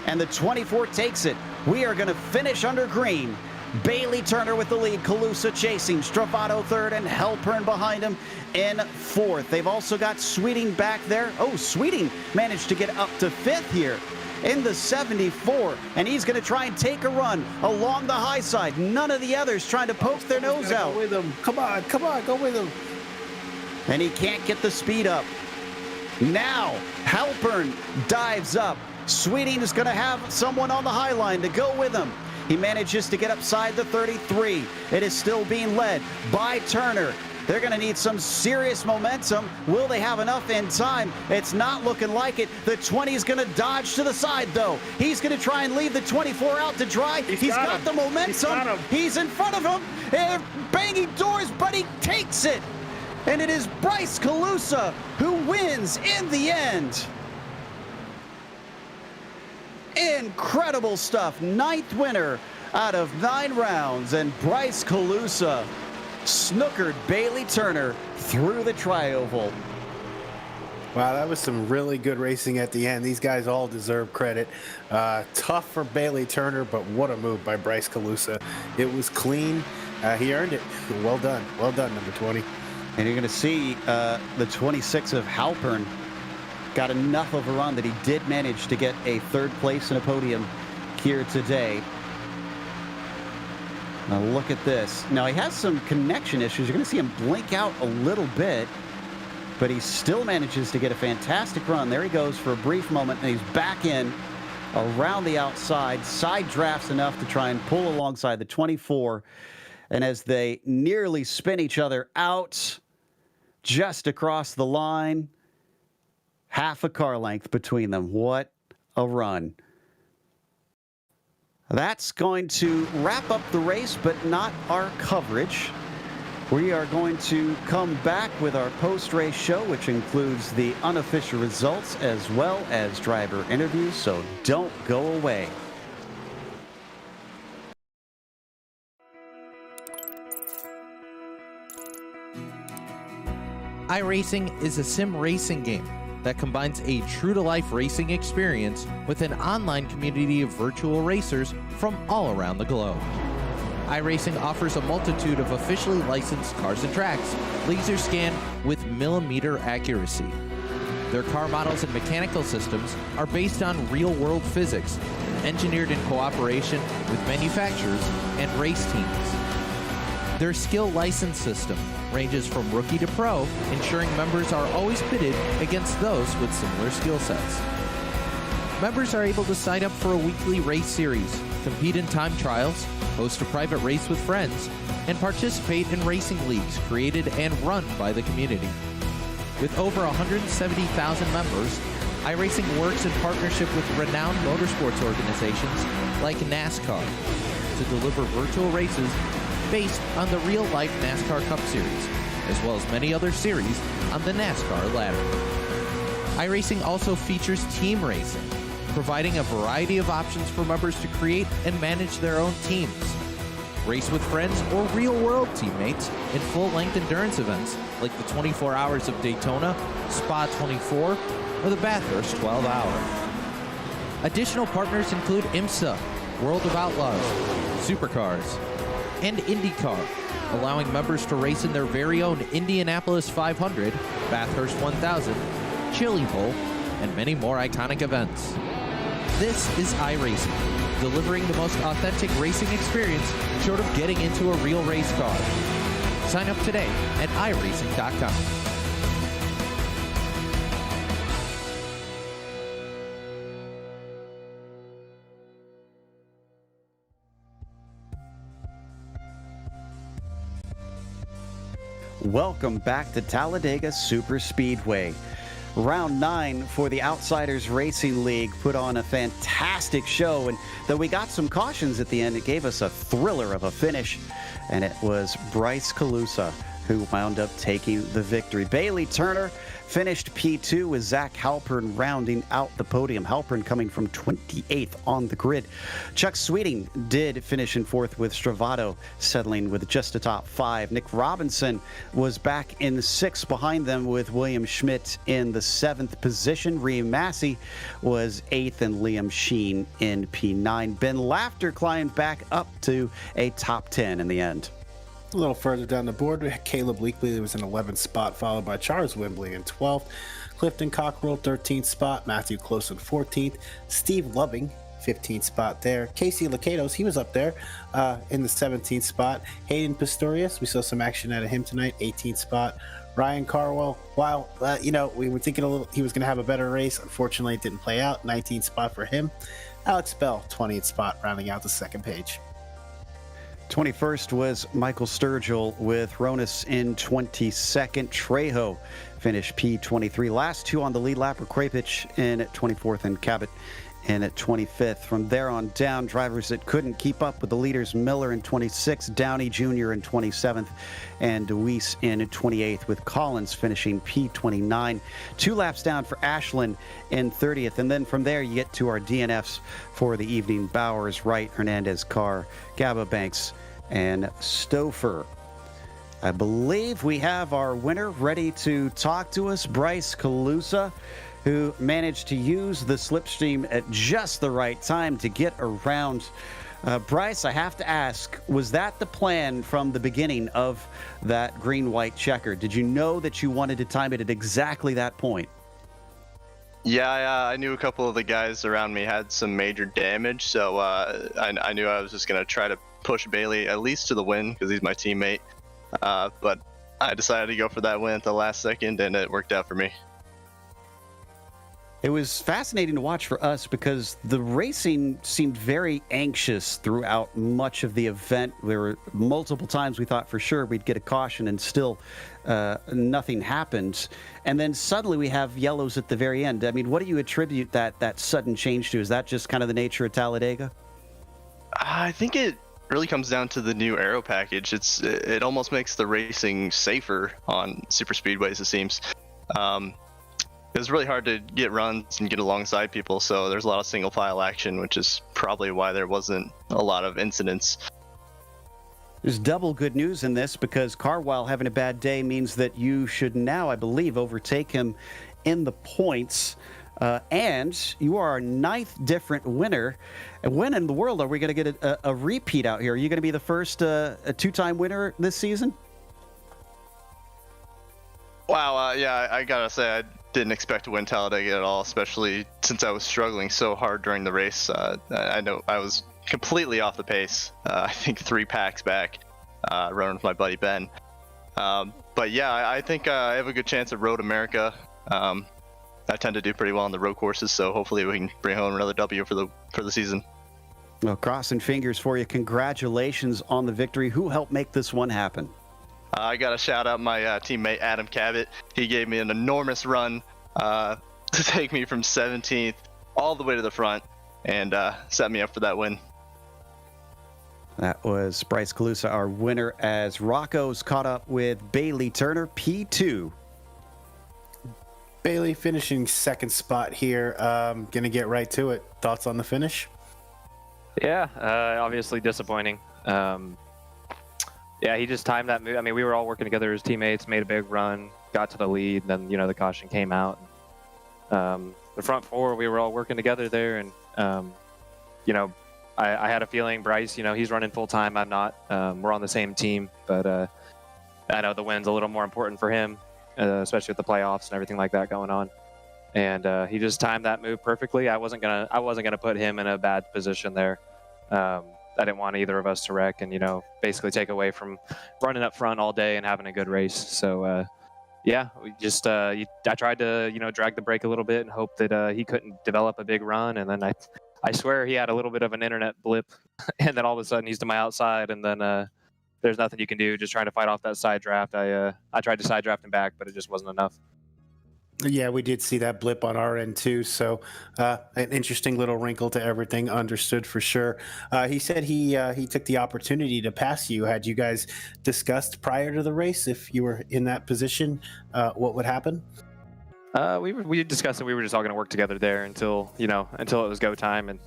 and the 24 takes it. We are going to finish under green. Bailey Turner with the lead, Kalusa chasing, Stravato 3rd, and Halpern behind him in 4th. They've also got Sweeting back there. Oh, Sweeting managed to get up to 5th here in the 74, and he's going to try and take a run along the high side. None of the others trying to poke their nose out. Go with him. Come on, go with him. And he can't get the speed up. Now, Halpern dives up. Sweeting is going to have someone on the high line to go with him. He manages to get upside the 33. It is still being led by Turner. They're going to need some serious momentum. Will they have enough in time? It's not looking like it. The 20 is going to dodge to the side, though. He's going to try and leave the 24 out to dry. He's got the momentum. He's in front of him. They're banging doors, but he takes it. And it is Bryce Kalusa who wins in the end. Incredible stuff. 9th winner out of 9 rounds, and Bryce Kalusa snookered Bailey Turner through the tri-oval. Wow, that was some really good racing at the end. These guys all deserve credit. Tough for Bailey Turner, but what a move by Bryce Kalusa. It was clean. He earned it. Well done, number 20. And you're going to see the 26 of Halpern got enough of a run that he did manage to get a third place in a podium here today. Now look at this. Now he has some connection issues. You're going to see him blink out a little bit, but he still manages to get a fantastic run. There he goes for a brief moment, and he's back in around the outside. Side drafts enough to try and pull alongside the 24. And as they nearly spin each other out just across the line, half a car length between them. What a run. That's going to wrap up the race, but not our coverage. We are going to come back with our post-race show, which includes the unofficial results as well as driver interviews, so don't go away. iRacing is a sim racing game that combines a true-to-life racing experience with an online community of virtual racers from all around the globe. iRacing offers a multitude of officially licensed cars and tracks, laser scanned with millimeter accuracy. Their car models and mechanical systems are based on real-world physics, engineered in cooperation with manufacturers and race teams. Their skill license system ranges from rookie to pro, ensuring members are always pitted against those with similar skill sets. Members are able to sign up for a weekly race series, compete in time trials, host a private race with friends, and participate in racing leagues created and run by the community. With over 170,000 members, iRacing works in partnership with renowned motorsports organizations like NASCAR to deliver virtual races based on the real-life NASCAR Cup Series, as well as many other series on the NASCAR ladder. iRacing also features team racing, providing a variety of options for members to create and manage their own teams. Race with friends or real-world teammates in full-length endurance events like the 24 Hours of Daytona, Spa 24, or the Bathurst 12 Hour. Additional partners include IMSA, World of Outlaws, Supercars, and IndyCar, allowing members to race in their very own Indianapolis 500, Bathurst 1000, Chili Bowl, and many more iconic events. This is iRacing, delivering the most authentic racing experience short of getting into a real race car. Sign up today at iRacing.com. Welcome back to Talladega Super Speedway. Round 9 for the Outsiders Racing League put on a fantastic show, and though we got some cautions at the end, it gave us a thriller of a finish, and it was Bryce Calusa who wound up taking the victory. Bailey Turner finished P2 with Zach Halpern rounding out the podium. Halpern coming from 28th on the grid. Chuck Sweeting did finish in 4th with Stravato settling with just a top 5. Nick Robinson was back in the 6th behind them with William Schmidt in the 7th position. Reem Massey was 8th and Liam Sheen in P9. Ben Laughter climbed back up to a top 10 in the end. A little further down the board, we had Caleb Leakley was in 11th spot, followed by Charles Wembley in 12th, Clifton Cockrell 13th spot, Matthew Close in 14th, Steve Loving 15th spot there, Casey Lakatos, he was up there in the 17th spot, Hayden Pistorius, we saw some action out of him tonight, 18th spot, Ryan Carwell, while we were thinking he was going to have a better race, unfortunately it didn't play out, 19th spot for him, Alex Bell 20th spot, rounding out the second page. 21st was Michael Sturgill with Ronis in 22nd. Trejo finished P23. Last two on the lead lap were Krapich in 24th and Cabot in at 25th. From there on down, drivers that couldn't keep up with the leaders, Miller in 26th, Downey Jr. in 27th, and DeWeese in 28th, with Collins finishing P29. 2 laps down for Ashland in 30th. And then from there, you get to our DNFs for the evening. Bowers, Wright, Hernandez, Carr, Gaba Banks, and Stouffer. I believe we have our winner ready to talk to us, Bryce Calusa, who managed to use the slipstream at just the right time to get around Bryce, I have to ask, was that the plan from the beginning of that green-white-checkered? Did you know that you wanted to time it at exactly that point? Yeah, I knew a couple of the guys around me had some major damage, so I knew I was just going to try to push Bailey at least to the win because he's my teammate. But I decided to go for that win at the last second, and it worked out for me. It was fascinating to watch for us because the racing seemed very anxious throughout much of the event. There were multiple times we thought for sure we'd get a caution and still nothing happened. And then suddenly we have yellows at the very end. I mean, what do you attribute that sudden change to? Is that just kind of the nature of Talladega? I think it really comes down to the new aero package. It almost makes the racing safer on super speedways, it seems. It was really hard to get runs and get alongside people, so there's a lot of single file action, which is probably why there wasn't a lot of incidents. There's double good news in this because Carwile having a bad day means that you should now, I believe, overtake him in the points. And you are our 9th different winner. And when in the world are we going to get a repeat out here? Are you going to be the first a 2-time winner this season? Wow, yeah, I gotta say, I didn't expect to win Talladega at all, especially since I was struggling so hard during the race. I know I was completely off the pace. I think 3 packs back, running with my buddy Ben. But yeah, I think I have a good chance at Road America. I tend to do pretty well on the road courses, so hopefully we can bring home another W for the season. Well, crossing fingers for you. Congratulations on the victory. Who helped make this one happen? I got to shout out my teammate Adam Cabot. He gave me an enormous run to take me from 17th all the way to the front and set me up for that win. That was Bryce Calusa, our winner, as Rocco's caught up with Bailey Turner, P2. Bailey finishing 2nd spot here. Gonna get right to it. Thoughts on the finish? Yeah, obviously disappointing. Yeah, he just timed that move. I mean, we were all working together as teammates, made a big run, got to the lead, and then, the caution came out. The front 4, we were all working together there, and, I had a feeling Bryce, he's running full time. I'm not. We're on the same team, but I know the win's a little more important for him, especially with the playoffs and everything like that going on. And he just timed that move perfectly. I wasn't gonna put him in a bad position there. I didn't want either of us to wreck and, basically take away from running up front all day and having a good race. So, yeah, we just I tried to, drag the brake a little bit and hope that he couldn't develop a big run. And then I swear he had a little bit of an internet blip, and then all of a sudden he's to my outside, and then there's nothing you can do, just trying to fight off that side draft. I tried to side draft him back, but it just wasn't enough. Yeah, we did see that blip on our end too. So an interesting little wrinkle to everything. Understood for sure. He said he took the opportunity to pass you. Had you guys discussed prior to the race if you were in that position, what would happen? We discussed that we were just all going to work together there until it was go time, and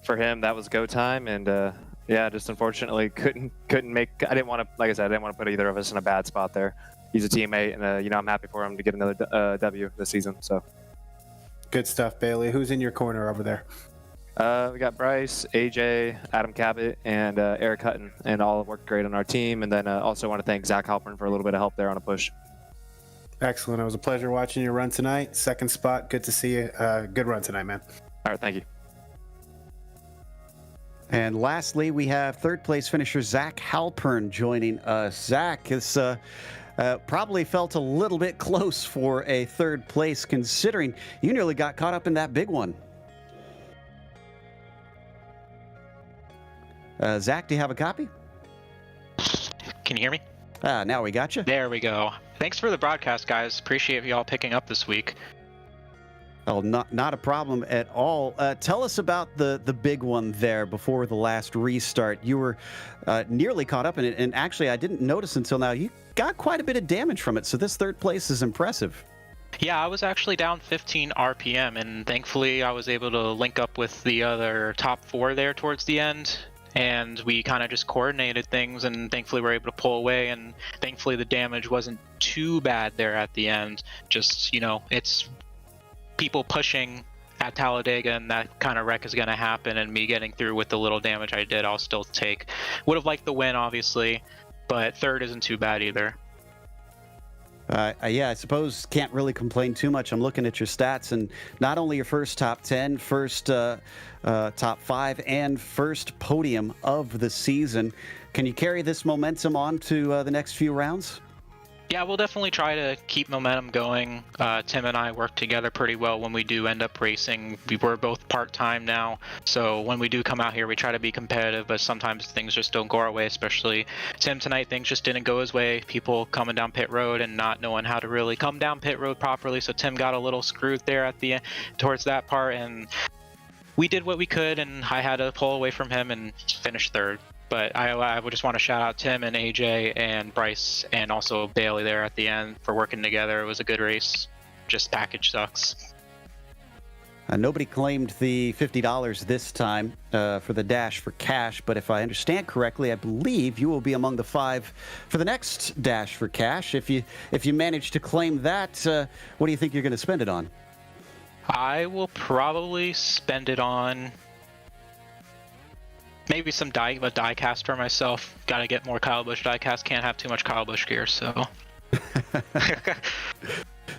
for him that was go time. And yeah, just unfortunately couldn't make. I didn't want to, like I said, I didn't want to put either of us in a bad spot there. He's a teammate, and I'm happy for him to get another W this season. So good stuff, Bailey. Who's in your corner over there? We got Bryce, AJ, Adam Cabot, and Eric Hutton, and all worked great on our team. And then also want to thank Zach Halpern for a little bit of help there on a push. Excellent. It was a pleasure watching you run tonight. 2nd spot. Good to see you. Good run tonight, man. All right, thank you. And lastly, we have 3rd place finisher Zach Halpern joining us. Zach is probably felt a little bit close for a 3rd place, considering you nearly got caught up in that big one. Zach, do you have a copy? Can you hear me? Now we got you. There we go. Thanks for the broadcast, guys. Appreciate y'all picking up this week. Oh, not a problem at all. Tell us about the big one there before the last restart. You were nearly caught up in it, and actually I didn't notice until now. You got quite a bit of damage from it, so this 3rd place is impressive. Yeah, I was actually down 15 RPM, and thankfully I was able to link up with the other top 4 there towards the end, and we kind of just coordinated things, and thankfully we were able to pull away, and thankfully the damage wasn't too bad there at the end. Just, it's people pushing at Talladega and that kind of wreck is going to happen, and me getting through with the little damage I did, I'll still take. Would have liked the win, obviously, but third isn't too bad either. Yeah, I suppose can't really complain too much. I'm looking at your stats, and not only your first top 10, first top 5, and first podium of the season. Can you carry this momentum on to the next few rounds? Yeah, we'll definitely try to keep momentum going. Tim and I work together pretty well when we do end up racing. We're both part-time now, so when we do come out here, we try to be competitive, but sometimes things just don't go our way, especially Tim tonight. Things just didn't go his way. People coming down pit road and not knowing how to really come down pit road properly, so Tim got a little screwed there at the end, towards that part, and we did what we could, and I had to pull away from him and finish third. But I would just want to shout out Tim and AJ and Bryce and also Bailey there at the end for working together. It was a good race. Just package sucks. Nobody claimed the $50 this time for the Dash for Cash, but if I understand correctly, I believe you will be among the 5 for the next Dash for Cash. If you manage to claim that, what do you think you're going to spend it on? I will probably spend it on maybe some die cast for myself. Got to get more Kyle Busch die cast. Can't have too much Kyle Busch gear, so.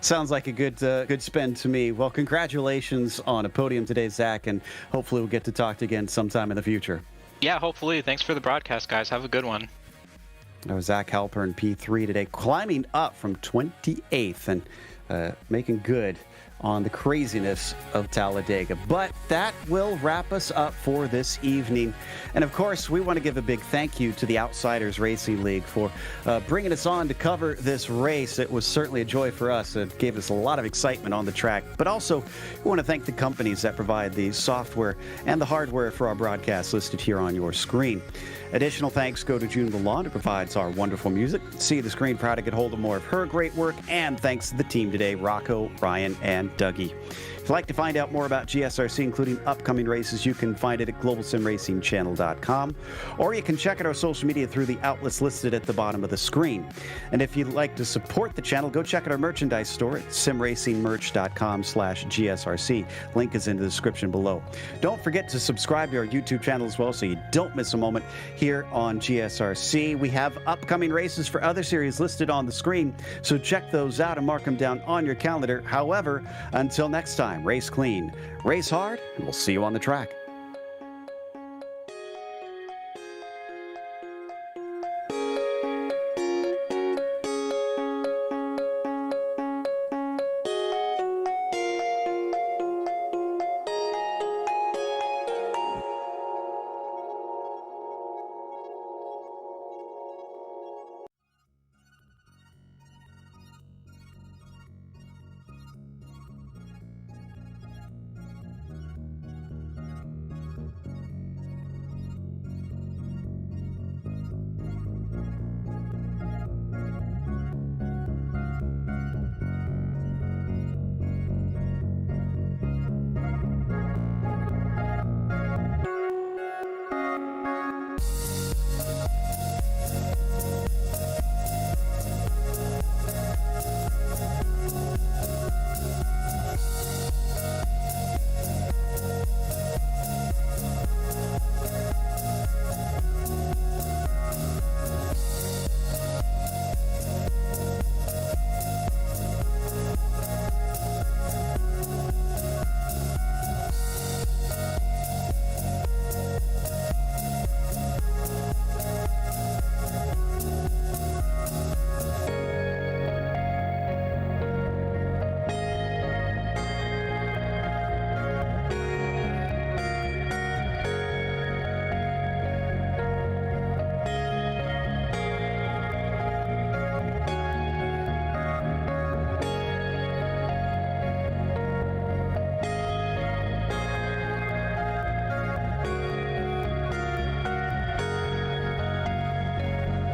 Sounds like a good spend to me. Well, congratulations on a podium today, Zach, and hopefully we'll get to talk again sometime in the future. Yeah, hopefully. Thanks for the broadcast, guys. Have a good one. That was Zach Halpern, P3 today, climbing up from 28th and making good on the craziness of Talladega. But that will wrap us up for this evening. And of course, we want to give a big thank you to the Outsiders Racing League for bringing us on to cover this race. It was certainly a joy for us. It gave us a lot of excitement on the track. But also, we want to thank the companies that provide the software and the hardware for our broadcast listed here on your screen. Additional thanks go to June Lalonde, who provides our wonderful music. See the Screen, proud to get hold of more of her great work. And thanks to the team today, Rocco, Ryan, and Dougie. If you'd like to find out more about GSRC, including upcoming races, you can find it at globalsimracingchannel.com, or you can check out our social media through the outlets listed at the bottom of the screen. And if you'd like to support the channel, go check out our merchandise store at simracingmerch.com/GSRC. Link is in the description below. Don't forget to subscribe to our YouTube channel as well so you don't miss a moment here on GSRC. We have upcoming races for other series listed on the screen, so check those out and mark them down on your calendar. However, until next time, race clean, race hard, and we'll see you on the track.